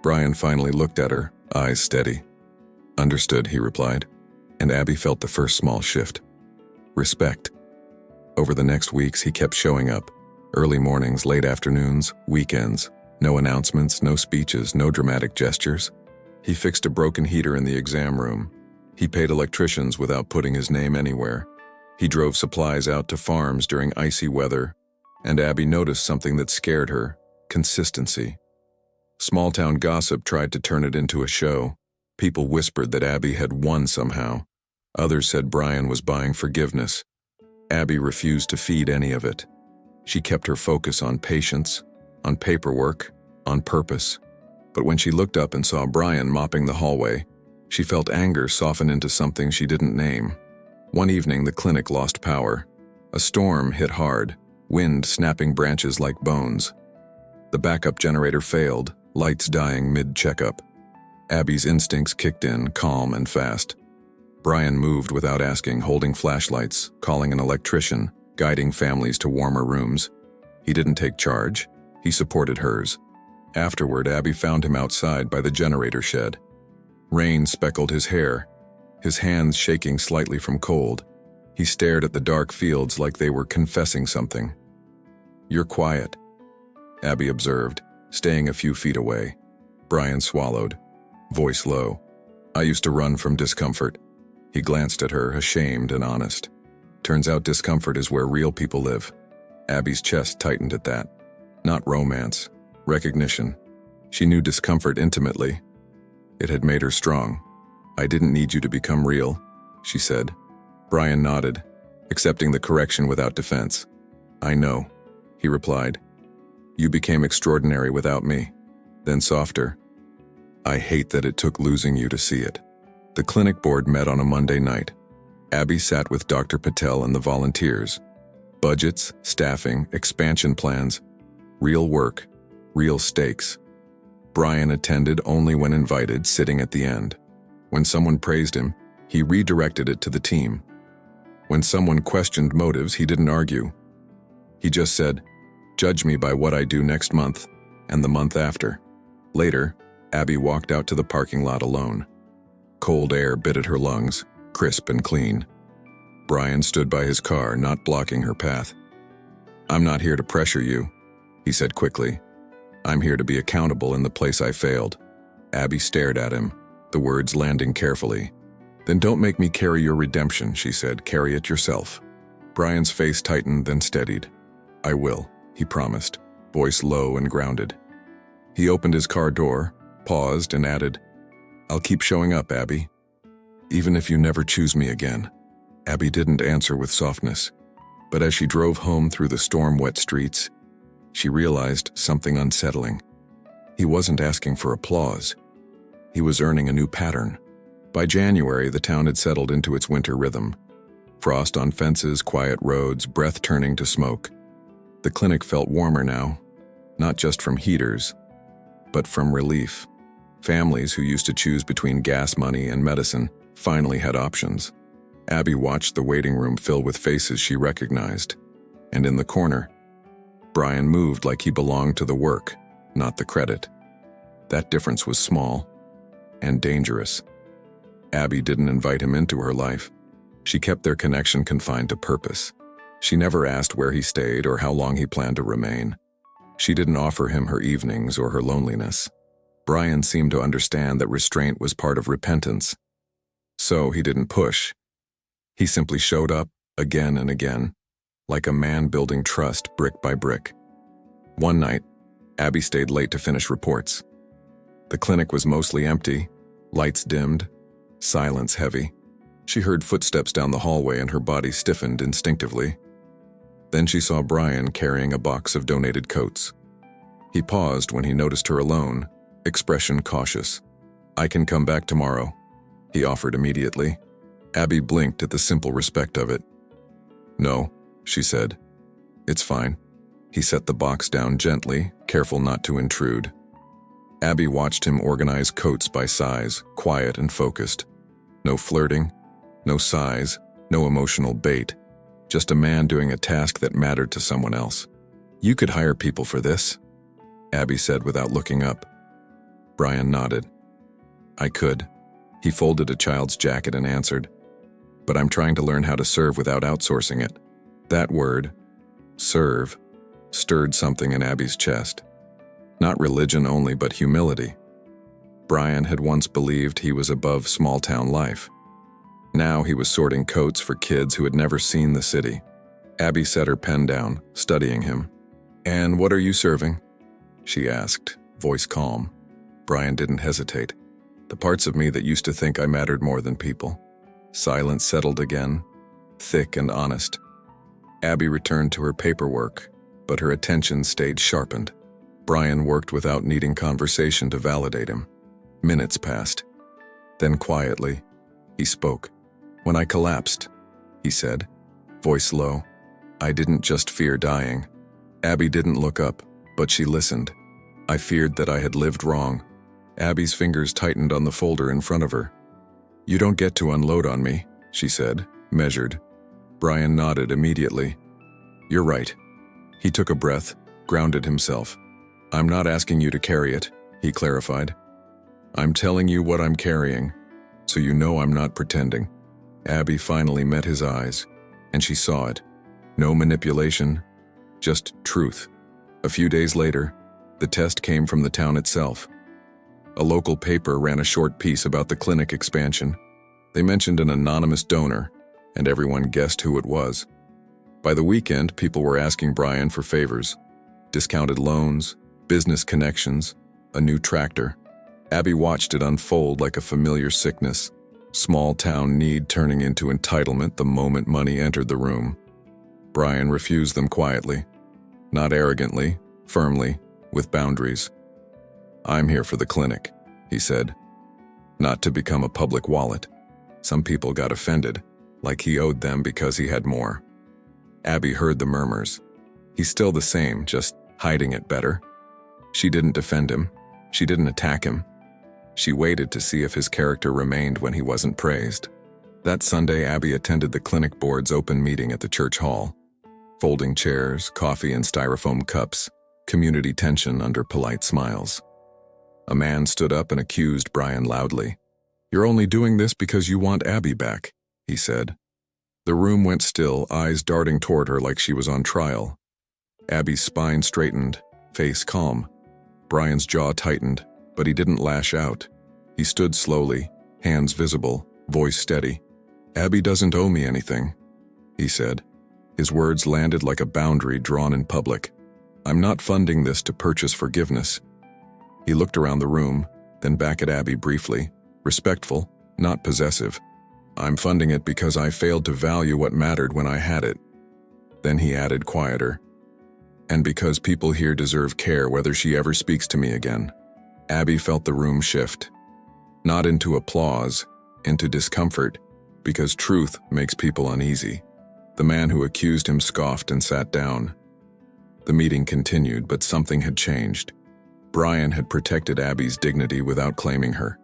Bryan finally looked at her, eyes steady. "Understood," he replied, and Abby felt the first small shift. Respect. Over the next weeks, he kept showing up. Early mornings, late afternoons, weekends. No announcements, no speeches, no dramatic gestures. He fixed a broken heater in the exam room. He paid electricians without putting his name anywhere. He drove supplies out to farms during icy weather. And Abby noticed something that scared her: consistency. Small-town gossip tried to turn it into a show. People whispered that Abby had won somehow. Others said Bryan was buying forgiveness. Abby refused to feed any of it. She kept her focus on patience, on paperwork, on purpose. But when she looked up and saw Bryan mopping the hallway, she felt anger soften into something she didn't name. One evening, the clinic lost power. A storm hit hard, wind snapping branches like bones. The backup generator failed, lights dying mid-checkup. Abby's instincts kicked in, calm and fast. Bryan moved without asking, holding flashlights, calling an electrician, guiding families to warmer rooms. He didn't take charge. He supported hers. Afterward, Abby found him outside by the generator shed. Rain speckled his hair, his hands shaking slightly from cold. He stared at the dark fields like they were confessing something. "You're quiet," Abby observed, staying a few feet away. Bryan swallowed, voice low. "I used to run from discomfort." He glanced at her, ashamed and honest. "Turns out discomfort is where real people live." Abby's chest tightened at that. Not romance, recognition. She knew discomfort intimately. It had made her strong. I didn't need you to become real, she said. Bryan nodded, accepting the correction without defense. I know, he replied. You became extraordinary without me. Then softer. I hate that it took losing you to see it. The clinic board met on a Monday night. Abby sat with Dr. Patel and the volunteers. Budgets, staffing, expansion plans, real work, real stakes. Bryan attended only when invited, sitting at the end. When someone praised him, he redirected it to the team. When someone questioned motives, he didn't argue. He just said, "Judge me by what I do next month and the month after." Later, Abby walked out to the parking lot alone. Cold air bit at her lungs, crisp and clean. Bryan stood by his car, not blocking her path. I'm not here to pressure you, he said quickly. I'm here to be accountable in the place I failed. Abby stared at him, the words landing carefully. Then don't make me carry your redemption, she said. Carry it yourself. Bryan's face tightened, then steadied. I will, he promised, voice low and grounded. He opened his car door, paused, and added, I'll keep showing up, Abby. Even if you never choose me again. Abby didn't answer with softness, but as she drove home through the storm-wet streets, she realized something unsettling. He wasn't asking for applause. He was earning a new pattern. By January, the town had settled into its winter rhythm. Frost on fences, quiet roads, breath turning to smoke. The clinic felt warmer now, not just from heaters, but from relief. Families who used to choose between gas money and medicine finally had options. Abby watched the waiting room fill with faces she recognized, and in the corner, Bryan moved like he belonged to the work, not the credit. That difference was small and dangerous. Abby didn't invite him into her life. She kept their connection confined to purpose. She never asked where he stayed or how long he planned to remain. She didn't offer him her evenings or her loneliness. Bryan seemed to understand that restraint was part of repentance. So he didn't push. He simply showed up again and again, like a man building trust brick by brick. One night, Abby stayed late to finish reports. The clinic was mostly empty, lights dimmed, silence heavy. She heard footsteps down the hallway and her body stiffened instinctively. Then she saw Bryan carrying a box of donated coats. He paused when he noticed her alone, expression cautious. I can come back tomorrow, he offered immediately. Abby blinked at the simple respect of it. No, she said. It's fine. He set the box down gently, careful not to intrude. Abby watched him organize coats by size, quiet and focused. No flirting, no size, no emotional bait. Just a man doing a task that mattered to someone else. You could hire people for this, Abby said without looking up. Bryan nodded. I could. He folded a child's jacket and answered. But I'm trying to learn how to serve without outsourcing it. That word, serve, stirred something in Abby's chest. Not religion only, but humility. Bryan had once believed he was above small-town life. Now he was sorting coats for kids who had never seen the city. Abby set her pen down, studying him. And what are you serving? She asked, voice calm. Bryan didn't hesitate. The parts of me that used to think I mattered more than people. Silence settled again, thick and honest. Abby returned to her paperwork, but her attention stayed sharpened. Bryan worked without needing conversation to validate him. Minutes passed. Then quietly, he spoke. When I collapsed, he said, voice low, I didn't just fear dying. Abby didn't look up, but she listened. I feared that I had lived wrong. Abby's fingers tightened on the folder in front of her. You don't get to unload on me, she said, measured. Bryan nodded immediately. You're right. He took a breath, grounded himself. I'm not asking you to carry it, he clarified. I'm telling you what I'm carrying, so you know I'm not pretending. Abby finally met his eyes, and she saw it. No manipulation, just truth. A few days later, the test came from the town itself. A local paper ran a short piece about the clinic expansion. They mentioned an anonymous donor, and everyone guessed who it was. By the weekend, people were asking Bryan for favors. Discounted loans, business connections, a new tractor. Abby watched it unfold like a familiar sickness, Small town need turning into entitlement the moment money entered the room. Bryan refused them quietly, not arrogantly, firmly, with boundaries. "I'm here for the clinic," he said, "not to become a public wallet." Some people got offended, like he owed them because he had more. Abby heard the murmurs. He's still the same, just hiding it better. She didn't defend him. She didn't attack him. She waited to see if his character remained when he wasn't praised. That Sunday, Abby attended the clinic board's open meeting at the church hall. Folding chairs, coffee in styrofoam cups, community tension under polite smiles. A man stood up and accused Bryan loudly. "You're only doing this because you want Abby back," he said. The room went still, eyes darting toward her like she was on trial. Abby's spine straightened, face calm. Bryan's jaw tightened, but he didn't lash out. He stood slowly, hands visible, voice steady. "Abby doesn't owe me anything," he said. His words landed like a boundary drawn in public. "I'm not funding this to purchase forgiveness." He looked around the room, then back at Abby briefly, respectful, not possessive. "I'm funding it because I failed to value what mattered when I had it." Then he added, quieter, "And because people here deserve care whether she ever speaks to me again." Abby felt the room shift. Not into applause, into discomfort, because truth makes people uneasy. The man who accused him scoffed and sat down. The meeting continued, but something had changed. Bryan had protected Abby's dignity without claiming her.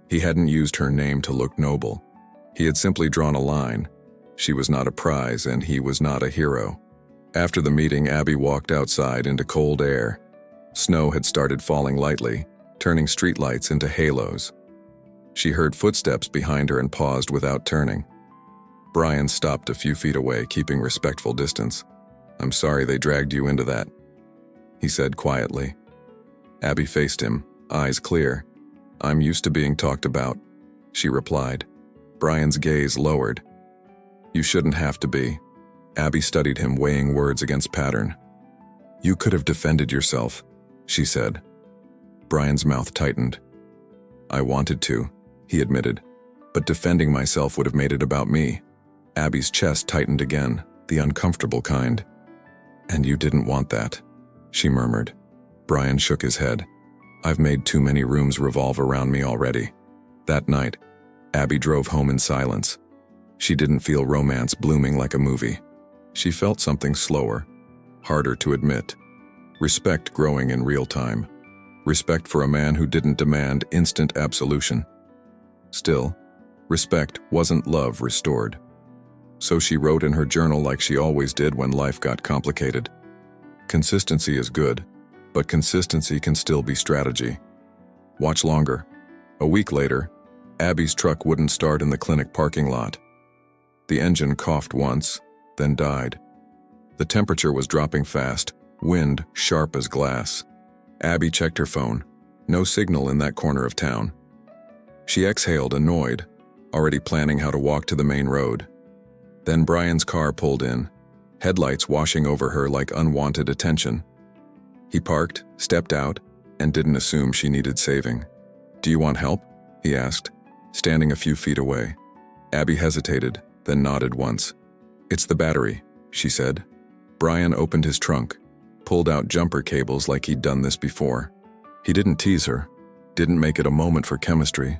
He hadn't used her name to look noble. He had simply drawn a line. She was not a prize, and he was not a hero. After the meeting, Abby walked outside into cold air. Snow had started falling lightly, turning streetlights into halos. She heard footsteps behind her and paused without turning. Bryan stopped a few feet away, keeping respectful distance. "I'm sorry they dragged you into that," he said quietly. Abby faced him, eyes clear. "I'm used to being talked about," she replied. Bryan's gaze lowered. "You shouldn't have to be." Abby studied him, weighing words against pattern. "You could have defended yourself," she said. Bryan's mouth tightened. "I wanted to," he admitted, "but defending myself would have made it about me." Abby's chest tightened again, the uncomfortable kind. "And you didn't want that," she murmured. Bryan shook his head. "I've made too many rooms revolve around me already." That night, Abby drove home in silence. She didn't feel romance blooming like a movie. She felt something slower, harder to admit. Respect growing in real time. Respect for a man who didn't demand instant absolution. Still, respect wasn't love restored. So she wrote in her journal like she always did when life got complicated. "Consistency is good, but consistency can still be strategy. Watch longer." A week later, Abby's truck wouldn't start in the clinic parking lot. The engine coughed once, then died. The temperature was dropping fast, wind sharp as glass. Abby checked her phone. No signal in that corner of town. She exhaled, annoyed, already planning how to walk to the main road. Then Bryan's car pulled in, headlights washing over her like unwanted attention. He parked, stepped out, and didn't assume she needed saving. "Do you want help?" he asked, standing a few feet away. Abby hesitated, then nodded once. "It's the battery," she said. Bryan opened his trunk, pulled out jumper cables like he'd done this before. He didn't tease her, didn't make it a moment for chemistry.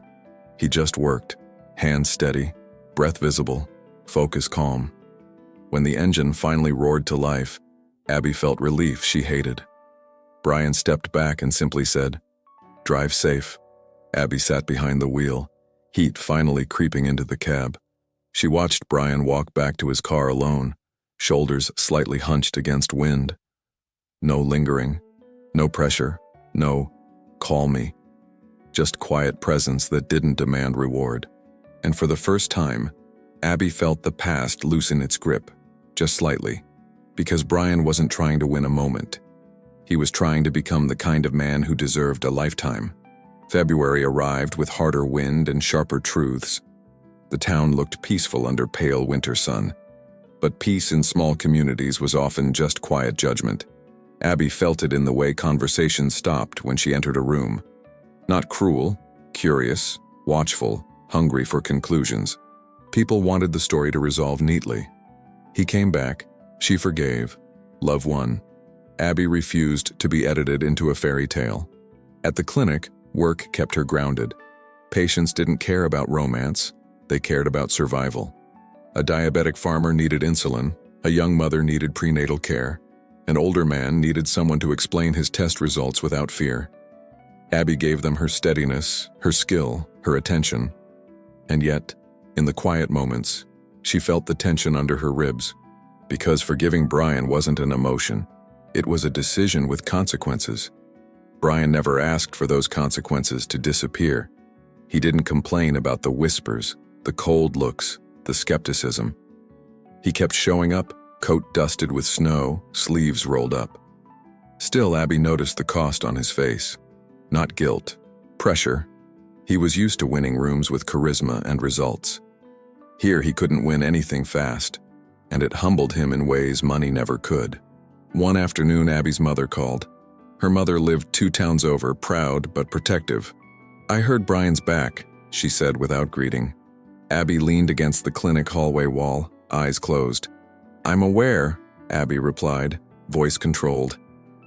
He just worked, hands steady, breath visible, focus calm. When the engine finally roared to life, Abby felt relief she hated. Bryan stepped back and simply said, "Drive safe." Abby sat behind the wheel, heat finally creeping into the cab. She watched Bryan walk back to his car alone, shoulders slightly hunched against wind. No lingering, no pressure, no "call me." Just quiet presence that didn't demand reward. And for the first time, Abby felt the past loosen its grip, just slightly, because Bryan wasn't trying to win a moment. He was trying to become the kind of man who deserved a lifetime. February arrived with harder wind and sharper truths. The town looked peaceful under pale winter sun. But peace in small communities was often just quiet judgment. Abby felt it in the way conversation stopped when she entered a room. Not cruel, curious, watchful, hungry for conclusions. People wanted the story to resolve neatly. He came back, she forgave, love won. Abby refused to be edited into a fairy tale. At the clinic, work kept her grounded. Patients didn't care about romance, they cared about survival. A diabetic farmer needed insulin, a young mother needed prenatal care, an older man needed someone to explain his test results without fear. Abby gave them her steadiness, her skill, her attention. And yet, in the quiet moments, she felt the tension under her ribs. Because forgiving Bryan wasn't an emotion, it was a decision with consequences. Bryan never asked for those consequences to disappear. He didn't complain about the whispers, the cold looks, the skepticism. He kept showing up, coat dusted with snow, sleeves rolled up. Still, Abby noticed the cost on his face. Not guilt, pressure. He was used to winning rooms with charisma and results. Here he couldn't win anything fast, and it humbled him in ways money never could. One afternoon, Abby's mother called. Her mother lived 2 towns over, proud but protective. "I heard Bryan's back," she said without greeting. Abby leaned against the clinic hallway wall, eyes closed. "I'm aware," Abby replied, voice controlled.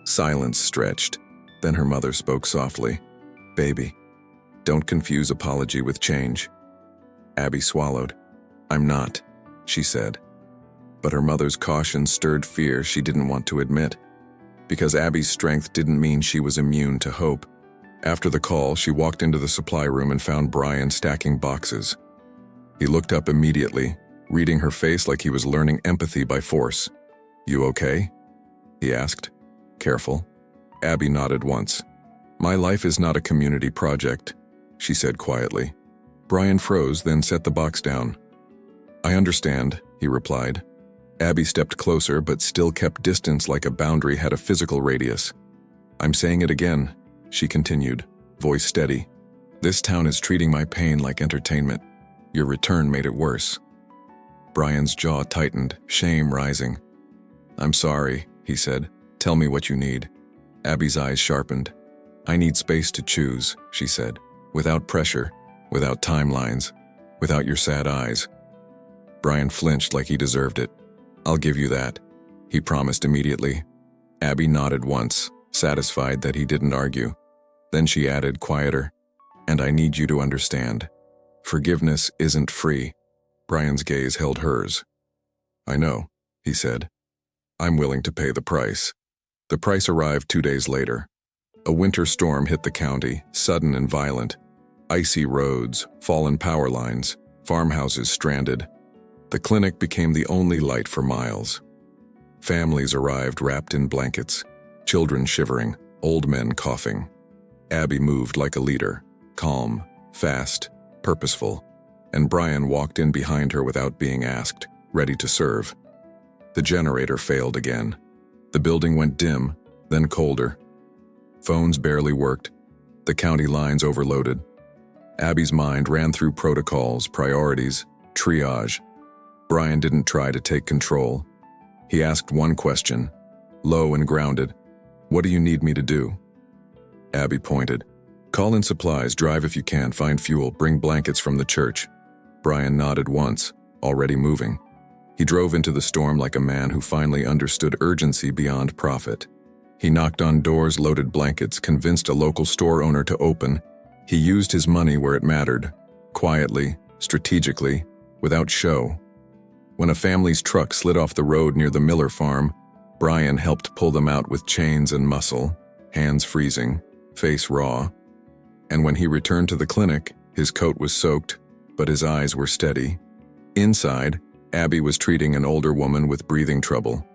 Silence stretched. Then her mother spoke softly. "Baby, don't confuse apology with change." Abby swallowed. "I'm not," she said. But her mother's caution stirred fear she didn't want to admit. Because Abby's strength didn't mean she was immune to hope. After the call, she walked into the supply room and found Bryan stacking boxes. He looked up immediately, reading her face like he was learning empathy by force. "You okay?" he asked, careful. Abby nodded once. "My life is not a community project," she said quietly. Bryan froze, then set the box down. "I understand," he replied. Abby stepped closer, but still kept distance like a boundary had a physical radius. "I'm saying it again," she continued, voice steady. "This town is treating my pain like entertainment. Your return made it worse." Bryan's jaw tightened, shame rising. "I'm sorry," he said. "Tell me what you need." Abby's eyes sharpened. "I need space to choose," she said, "without pressure, without timelines, without your sad eyes." Bryan flinched like he deserved it. "I'll give you that," he promised immediately. Abby nodded once, satisfied that he didn't argue. Then she added, quieter, "And I need you to understand. Forgiveness isn't free." Bryan's gaze held hers. "I know," he said. "I'm willing to pay the price." The price arrived 2 days later. A winter storm hit the county, sudden and violent. Icy roads, fallen power lines, farmhouses stranded. The clinic became the only light for miles. Families arrived wrapped in blankets, children shivering, old men coughing. Abby moved like a leader, calm, fast, purposeful, and Bryan walked in behind her without being asked, ready to serve. The generator failed again. The building went dim, then colder. Phones barely worked. The county lines overloaded. Abby's mind ran through protocols, priorities, triage. Bryan didn't try to take control. He asked one question, low and grounded. "What do you need me to do?" Abby pointed. "Call in supplies, drive if you can, find fuel, bring blankets from the church." Bryan nodded once, already moving. He drove into the storm like a man who finally understood urgency beyond profit. He knocked on doors, loaded blankets, convinced a local store owner to open. He used his money where it mattered, quietly, strategically, without show. When a family's truck slid off the road near the Miller farm, Bryan helped pull them out with chains and muscle, hands freezing, face raw. And when he returned to the clinic, his coat was soaked, but his eyes were steady. Inside, Abby was treating an older woman with breathing trouble.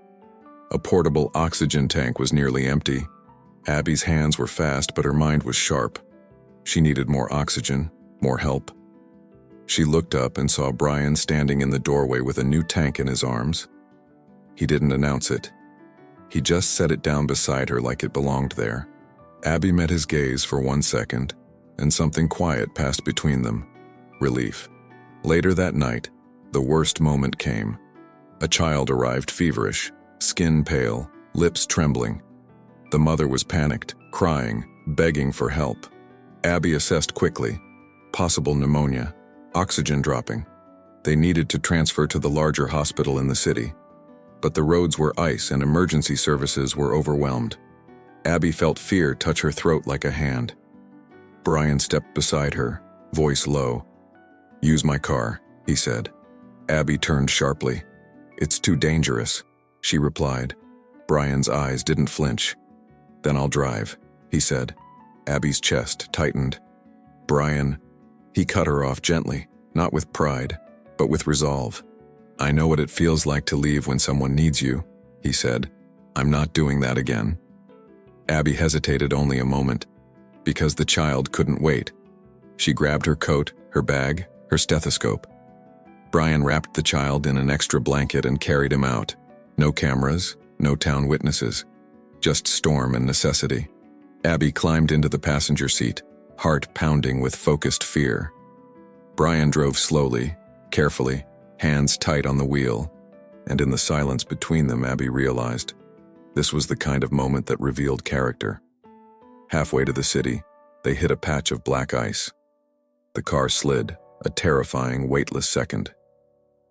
A portable oxygen tank was nearly empty. Abby's hands were fast, but her mind was sharp. She needed more oxygen, more help. She looked up and saw Bryan standing in the doorway with a new tank in his arms. He didn't announce it. He just set it down beside her like it belonged there. Abby met his gaze for 1 second, and something quiet passed between them. Relief. Later that night, the worst moment came. A child arrived feverish, skin pale, lips trembling. The mother was panicked, crying, begging for help. Abby assessed quickly. Possible pneumonia. Oxygen dropping. They needed to transfer to the larger hospital in the city. But the roads were ice and emergency services were overwhelmed. Abby felt fear touch her throat like a hand. Bryan stepped beside her, voice low. "Use my car," he said. Abby turned sharply. "It's too dangerous," she replied. Bryan's eyes didn't flinch. "Then I'll drive," he said. Abby's chest tightened. "Bryan," he cut her off gently, not with pride, but with resolve. "I know what it feels like to leave when someone needs you," he said. "I'm not doing that again." Abby hesitated only a moment, because the child couldn't wait. She grabbed her coat, her bag, her stethoscope. Bryan wrapped the child in an extra blanket and carried him out. No cameras, no town witnesses, just storm and necessity. Abby climbed into the passenger seat, heart pounding with focused fear. Bryan drove slowly, carefully, hands tight on the wheel, and in the silence between them, Abby realized this was the kind of moment that revealed character. Halfway to the city, they hit a patch of black ice. The car slid, a terrifying, weightless second.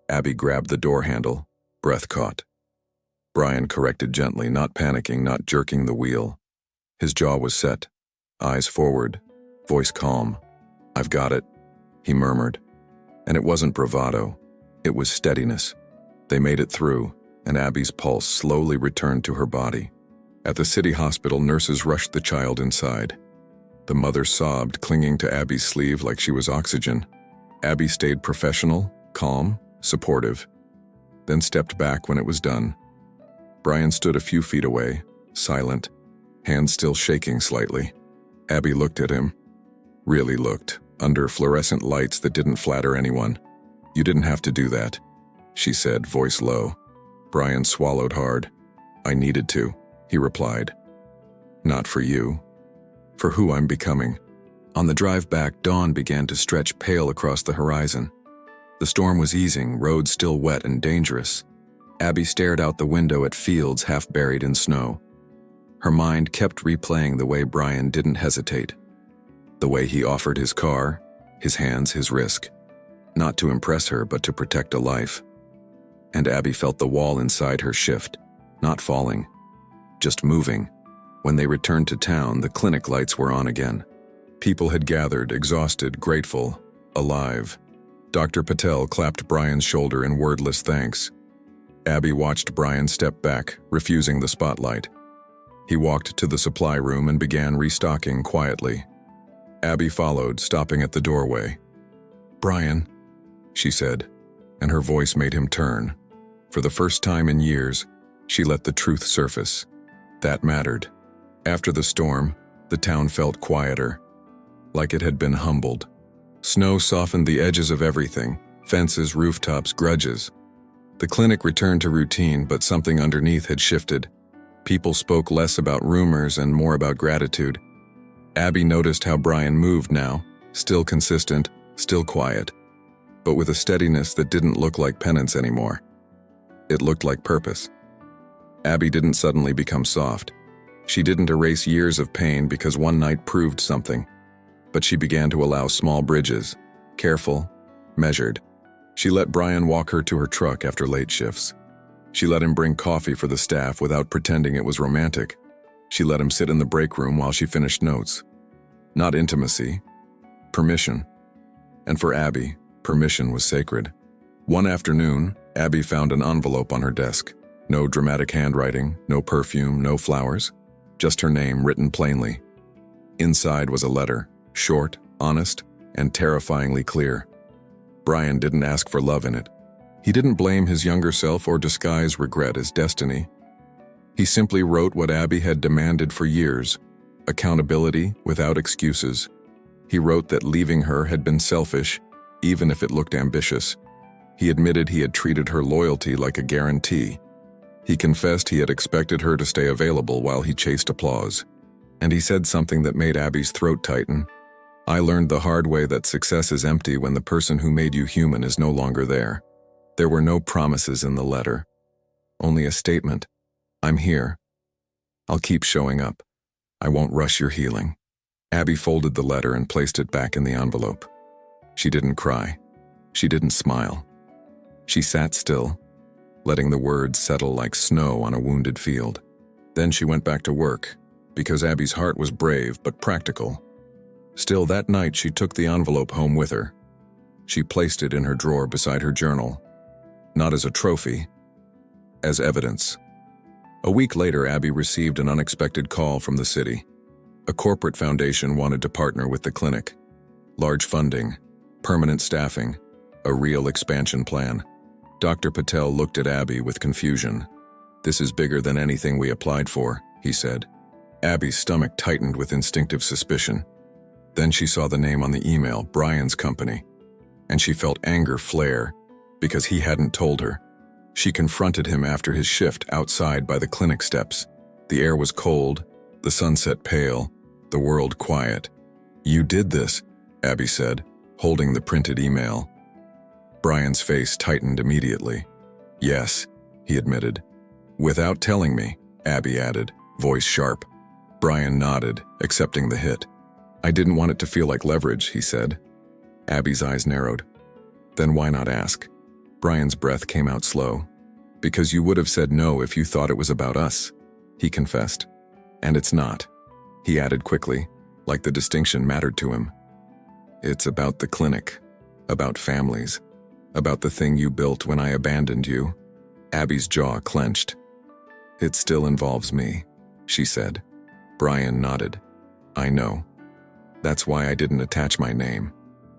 Abby grabbed the door handle, breath caught. Bryan corrected gently, not panicking, not jerking the wheel. His jaw was set, eyes forward, voice calm. "I've got it," he murmured. And it wasn't bravado, it was steadiness. They made it through, and Abby's pulse slowly returned to her body. At the city hospital, nurses rushed the child inside. The mother sobbed, clinging to Abby's sleeve like she was oxygen. Abby stayed professional, calm, supportive, then stepped back when it was done. Bryan stood a few feet away, silent, hands still shaking slightly. Abby looked at him. Really looked, under fluorescent lights that didn't flatter anyone. "You didn't have to do that," she said, voice low. Bryan swallowed hard. "I needed to," he replied. "Not for you. For who I'm becoming." On the drive back, dawn began to stretch pale across the horizon. The storm was easing, roads still wet and dangerous. Abby stared out the window at fields half buried in snow. Her mind kept replaying the way Bryan didn't hesitate. The way he offered his car, his hands, his risk. Not to impress her, but to protect a life. And Abby felt the wall inside her shift, not falling, just moving. When they returned to town, the clinic lights were on again. People had gathered, exhausted, grateful, alive. Dr. Patel clapped Bryan's shoulder in wordless thanks. Abby watched Bryan step back, refusing the spotlight. He walked to the supply room and began restocking quietly. Abby followed, stopping at the doorway. "Bryan," she said, and her voice made him turn. For the first time in years, she let the truth surface. That mattered. After the storm, the town felt quieter, like it had been humbled. Snow softened the edges of everything, fences, rooftops, grudges. The clinic returned to routine, but something underneath had shifted. People spoke less about rumors and more about gratitude. Abby noticed how Bryan moved now, still consistent, still quiet, but with a steadiness that didn't look like penance anymore. It looked like purpose. Abby didn't suddenly become soft. She didn't erase years of pain because one night proved something. But she began to allow small bridges, careful, measured. She let Bryan walk her to her truck after late shifts. She let him bring coffee for the staff without pretending it was romantic. She let him sit in the break room while she finished notes. Not intimacy, permission. And for Abby, permission was sacred. One afternoon, Abby found an envelope on her desk. No dramatic handwriting, no perfume, no flowers. Just her name written plainly. Inside was a letter, short, honest, and terrifyingly clear. Bryan didn't ask for love in it. He didn't blame his younger self or disguise regret as destiny. He simply wrote what Abby had demanded for years: accountability without excuses. He wrote that leaving her had been selfish, even if it looked ambitious. He admitted he had treated her loyalty like a guarantee. He confessed he had expected her to stay available while he chased applause. And he said something that made Abby's throat tighten. "I learned the hard way that success is empty when the person who made you human is no longer there." There were no promises in the letter. Only a statement. "I'm here. I'll keep showing up. I won't rush your healing." Abby folded the letter and placed it back in the envelope. She didn't cry. She didn't smile. She sat still, letting the words settle like snow on a wounded field. Then she went back to work, because Abby's heart was brave but practical. Still, that night she took the envelope home with her. She placed it in her drawer beside her journal, not as a trophy, as evidence. A week later, Abby received an unexpected call from the city. A corporate foundation wanted to partner with the clinic. Large funding, permanent staffing, a real expansion plan. Dr. Patel looked at Abby with confusion. "This is bigger than anything we applied for," he said. Abby's stomach tightened with instinctive suspicion. Then she saw the name on the email, Bryan's company, and she felt anger flare because he hadn't told her. She confronted him after his shift outside by the clinic steps. The air was cold, the sunset pale, the world quiet. "You did this," Abby said, holding the printed email. Bryan's face tightened immediately. "Yes," he admitted. "Without telling me," Abby added, voice sharp. Bryan nodded, accepting the hit. "I didn't want it to feel like leverage," he said. Abby's eyes narrowed. "Then why not ask?" Bryan's breath came out slow. "Because you would have said no if you thought it was about us," he confessed. "And it's not," he added quickly, like the distinction mattered to him. "It's about the clinic, about families, about the thing you built when I abandoned you." Abby's jaw clenched. "It still involves me," she said. Bryan nodded. "I know. That's why I didn't attach my name."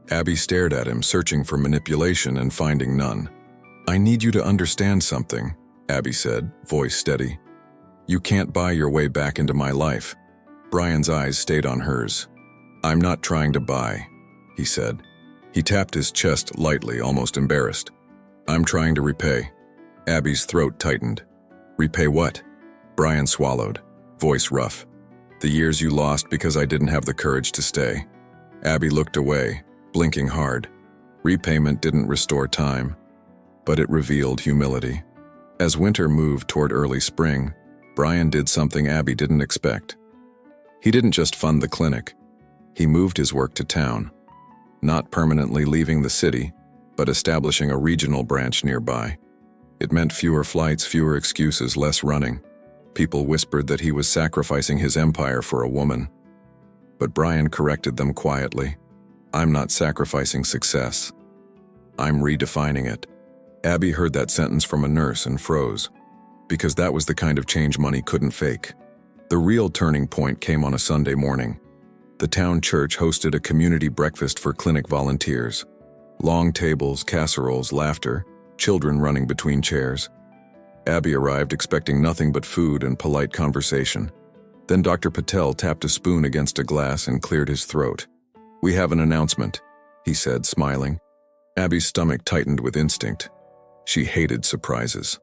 Abby stared at him, searching for manipulation and finding none. "I need you to understand something," Abby said, voice steady. "You can't buy your way back into my life." Bryan's eyes stayed on hers. "I'm not trying to buy," he said. He tapped his chest lightly, almost embarrassed. "I'm trying to repay." Abby's throat tightened. "Repay what?" Bryan swallowed, voice rough. "The years you lost because I didn't have the courage to stay." Abby looked away, blinking hard. Repayment didn't restore time, but it revealed humility. As winter moved toward early spring, Bryan did something Abby didn't expect. He didn't just fund the clinic. He moved his work to town, not permanently leaving the city, but establishing a regional branch nearby. It meant fewer flights, fewer excuses, less running. People whispered that he was sacrificing his empire for a woman. But Bryan corrected them quietly. "I'm not sacrificing success. I'm redefining it." Abby heard that sentence from a nurse and froze, because that was the kind of change money couldn't fake. The real turning point came on a Sunday morning. The town church hosted a community breakfast for clinic volunteers. Long tables, casseroles, laughter, children running between chairs. Abby arrived expecting nothing but food and polite conversation. Then Dr. Patel tapped a spoon against a glass and cleared his throat. "We have an announcement," he said, smiling. Abby's stomach tightened with instinct. She hated surprises.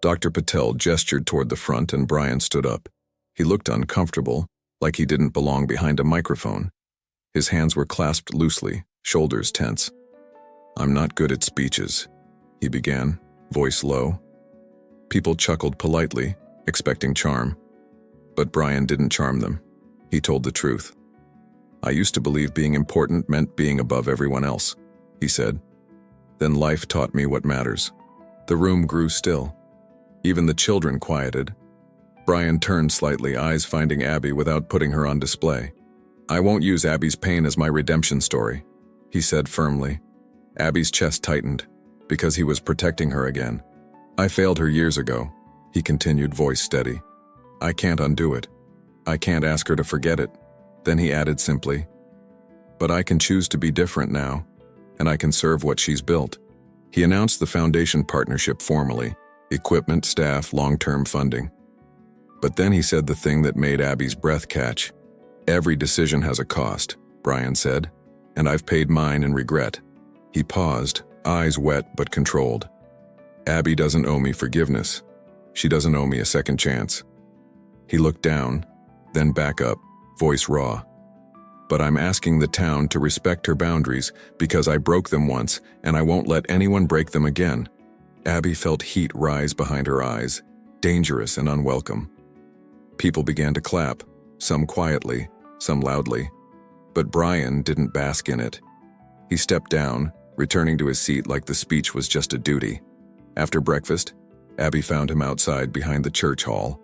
Dr. Patel gestured toward the front and Bryan stood up. He looked uncomfortable, like he didn't belong behind a microphone. His hands were clasped loosely, shoulders tense. "I'm not good at speeches," he began, voice low. People chuckled politely, expecting charm. But Bryan didn't charm them. He told the truth. "I used to believe being important meant being above everyone else," he said. "Then life taught me what matters." The room grew still. Even the children quieted. Bryan turned slightly, eyes finding Abby without putting her on display. "I won't use Abby's pain as my redemption story," he said firmly. Abby's chest tightened, because he was protecting her again. "I failed her years ago," he continued, voice steady. "I can't undo it. I can't ask her to forget it." Then he added simply, "But I can choose to be different now, and I can serve what she's built." He announced the foundation partnership formally, equipment, staff, long-term funding. But then he said the thing that made Abby's breath catch. "Every decision has a cost," Bryan said, "and I've paid mine in regret." He paused, eyes wet but controlled. "Abby doesn't owe me forgiveness. She doesn't owe me a second chance." He looked down, then back up, voice raw. "But I'm asking the town to respect her boundaries because I broke them once and I won't let anyone break them again." Abby felt heat rise behind her eyes, dangerous and unwelcome. People began to clap, some quietly, some loudly. But Bryan didn't bask in it. He stepped down, returning to his seat like the speech was just a duty. After breakfast, Abby found him outside behind the church hall.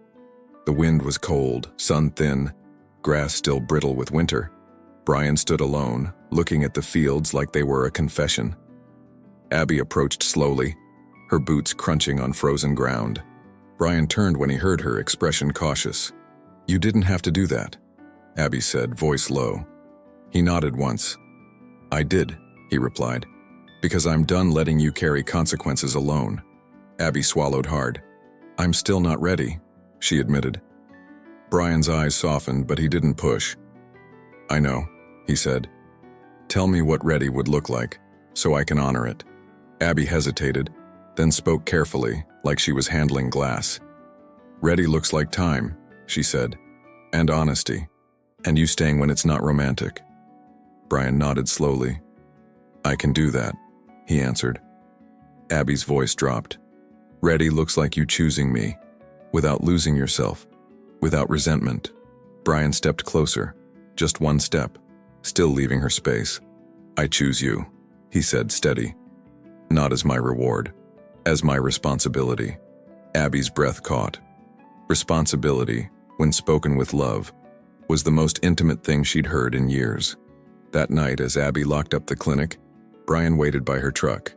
The wind was cold, sun thin, grass still brittle with winter. Bryan stood alone, looking at the fields like they were a confession. Abby approached slowly, her boots crunching on frozen ground. Bryan turned when he heard her, expression cautious. "You didn't have to do that," Abby said, voice low. He nodded once. "I did," he replied, "because I'm done letting you carry consequences alone." Abby swallowed hard. "I'm still not ready," she admitted. Bryan's eyes softened, but he didn't push. "I know," he said. "Tell me what ready would look like, so I can honor it." Abby hesitated, then spoke carefully, like she was handling glass. "Ready looks like time," she said, "and honesty, and you staying when it's not romantic." Bryan nodded slowly. "I can do that," he answered. Abby's voice dropped. "Ready looks like you choosing me, without losing yourself, without resentment." Bryan stepped closer, just one step, still leaving her space. "I choose you," he said, steady. "Not as my reward, as my responsibility." Abby's breath caught. Responsibility, when spoken with love, was the most intimate thing she'd heard in years. That night, as Abby locked up the clinic, Bryan waited by her truck.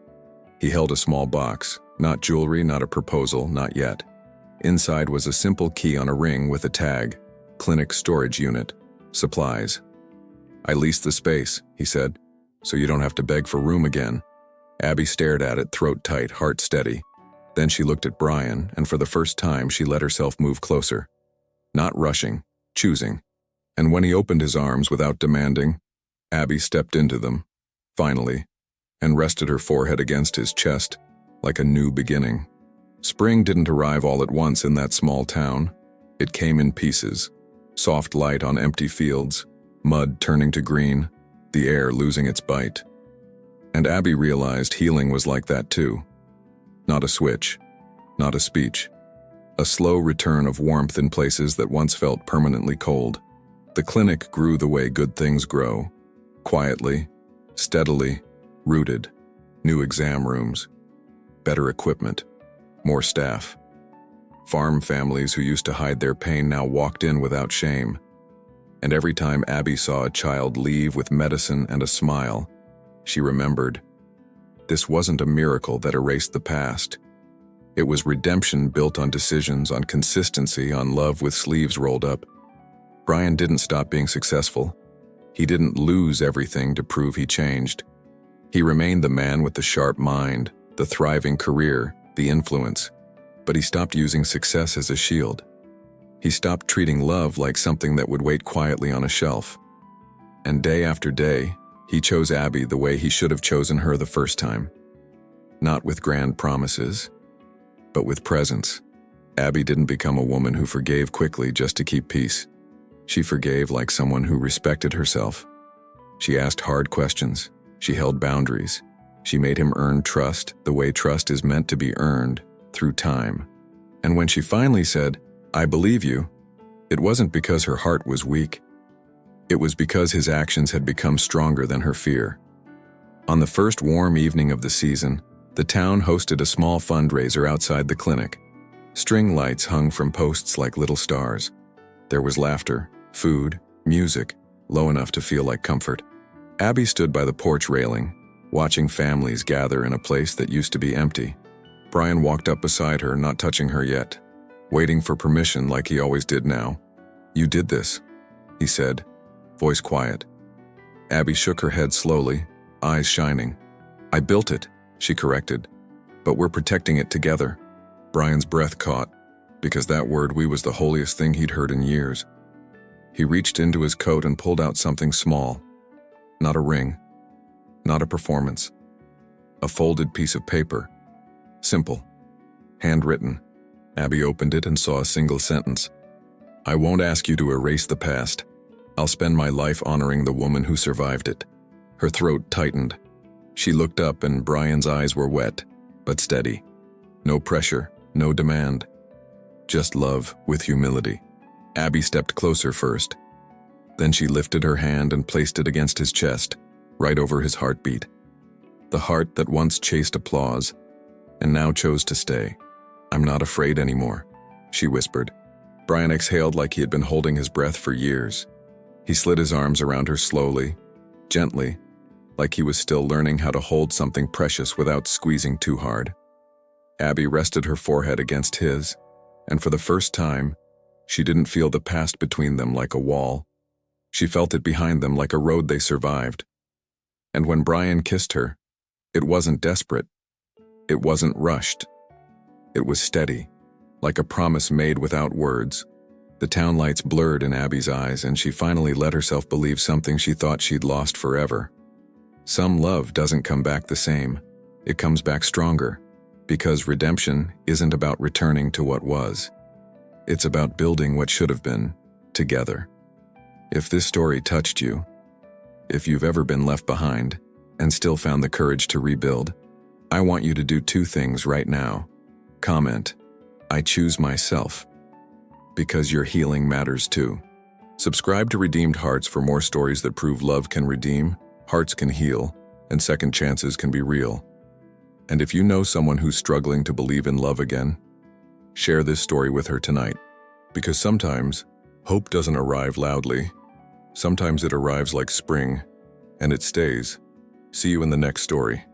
He held a small box, not jewelry, not a proposal, not yet. Inside was a simple key on a ring with a tag, "Clinic Storage Unit, Supplies." "I leased the space," he said, "so you don't have to beg for room again." Abby stared at it, throat tight, heart steady. Then she looked at Bryan, and for the first time she let herself move closer. Not rushing, choosing. And when he opened his arms without demanding, Abby stepped into them, finally, and rested her forehead against his chest, like a new beginning. Spring didn't arrive all at once in that small town. It came in pieces. Soft light on empty fields, mud turning to green, the air losing its bite. And Abby realized healing was like that too. Not a switch, not a speech. A slow return of warmth in places that once felt permanently cold. The clinic grew the way good things grow. Quietly, steadily, rooted. New exam rooms. Better equipment. More staff. Farm families who used to hide their pain now walked in without shame. And every time Abby saw a child leave with medicine and a smile, she remembered. This wasn't a miracle that erased the past. It was redemption built on decisions, on consistency, on love with sleeves rolled up. Bryan didn't stop being successful. He didn't lose everything to prove he changed. He remained the man with the sharp mind, the thriving career, the influence. But he stopped using success as a shield. He stopped treating love like something that would wait quietly on a shelf. And day after day, he chose Abby the way he should have chosen her the first time. Not with grand promises, but with presence. Abby didn't become a woman who forgave quickly just to keep peace. She forgave like someone who respected herself. She asked hard questions. She held boundaries. She made him earn trust the way trust is meant to be earned, through time. And when she finally said, "I believe you," it wasn't because her heart was weak. It was because his actions had become stronger than her fear. On the first warm evening of the season, the town hosted a small fundraiser outside the clinic. String lights hung from posts like little stars. There was laughter, food, music, low enough to feel like comfort. Abby stood by the porch railing, watching families gather in a place that used to be empty. Bryan walked up beside her, not touching her yet, waiting for permission like he always did now. "You did this," he said, voice quiet. Abby shook her head slowly, eyes shining. "I built it," she corrected, "but we're protecting it together." Bryan's breath caught, because that word "we" was the holiest thing he'd heard in years. He reached into his coat and pulled out something small. Not a ring, not a performance. A folded piece of paper. Simple. Handwritten. Abby opened it and saw a single sentence. "I won't ask you to erase the past. I'll spend my life honoring the woman who survived it." Her throat tightened. She looked up and Bryan's eyes were wet, but steady. No pressure, no demand. Just love with humility. Abby stepped closer first. Then she lifted her hand and placed it against his chest, right over his heartbeat. The heart that once chased applause and now chose to stay. "I'm not afraid anymore," she whispered. Bryan exhaled like he had been holding his breath for years. He slid his arms around her slowly, gently, like he was still learning how to hold something precious without squeezing too hard. Abby rested her forehead against his, and for the first time, she didn't feel the past between them like a wall. She felt it behind them like a road they survived. And when Bryan kissed her, it wasn't desperate. It wasn't rushed. It was steady, like a promise made without words. The town lights blurred in Abby's eyes, and she finally let herself believe something she thought she'd lost forever. Some love doesn't come back the same. It comes back stronger, because redemption isn't about returning to what was. It's about building what should have been, together. If this story touched you, if you've ever been left behind and still found the courage to rebuild, I want you to do two things right now. Comment, "I choose myself," because your healing matters too. Subscribe to Redeemed Hearts for more stories that prove love can redeem, hearts can heal, and second chances can be real. And if you know someone who's struggling to believe in love again, share this story with her tonight. Because sometimes, hope doesn't arrive loudly. Sometimes it arrives like spring, and it stays. See you in the next story.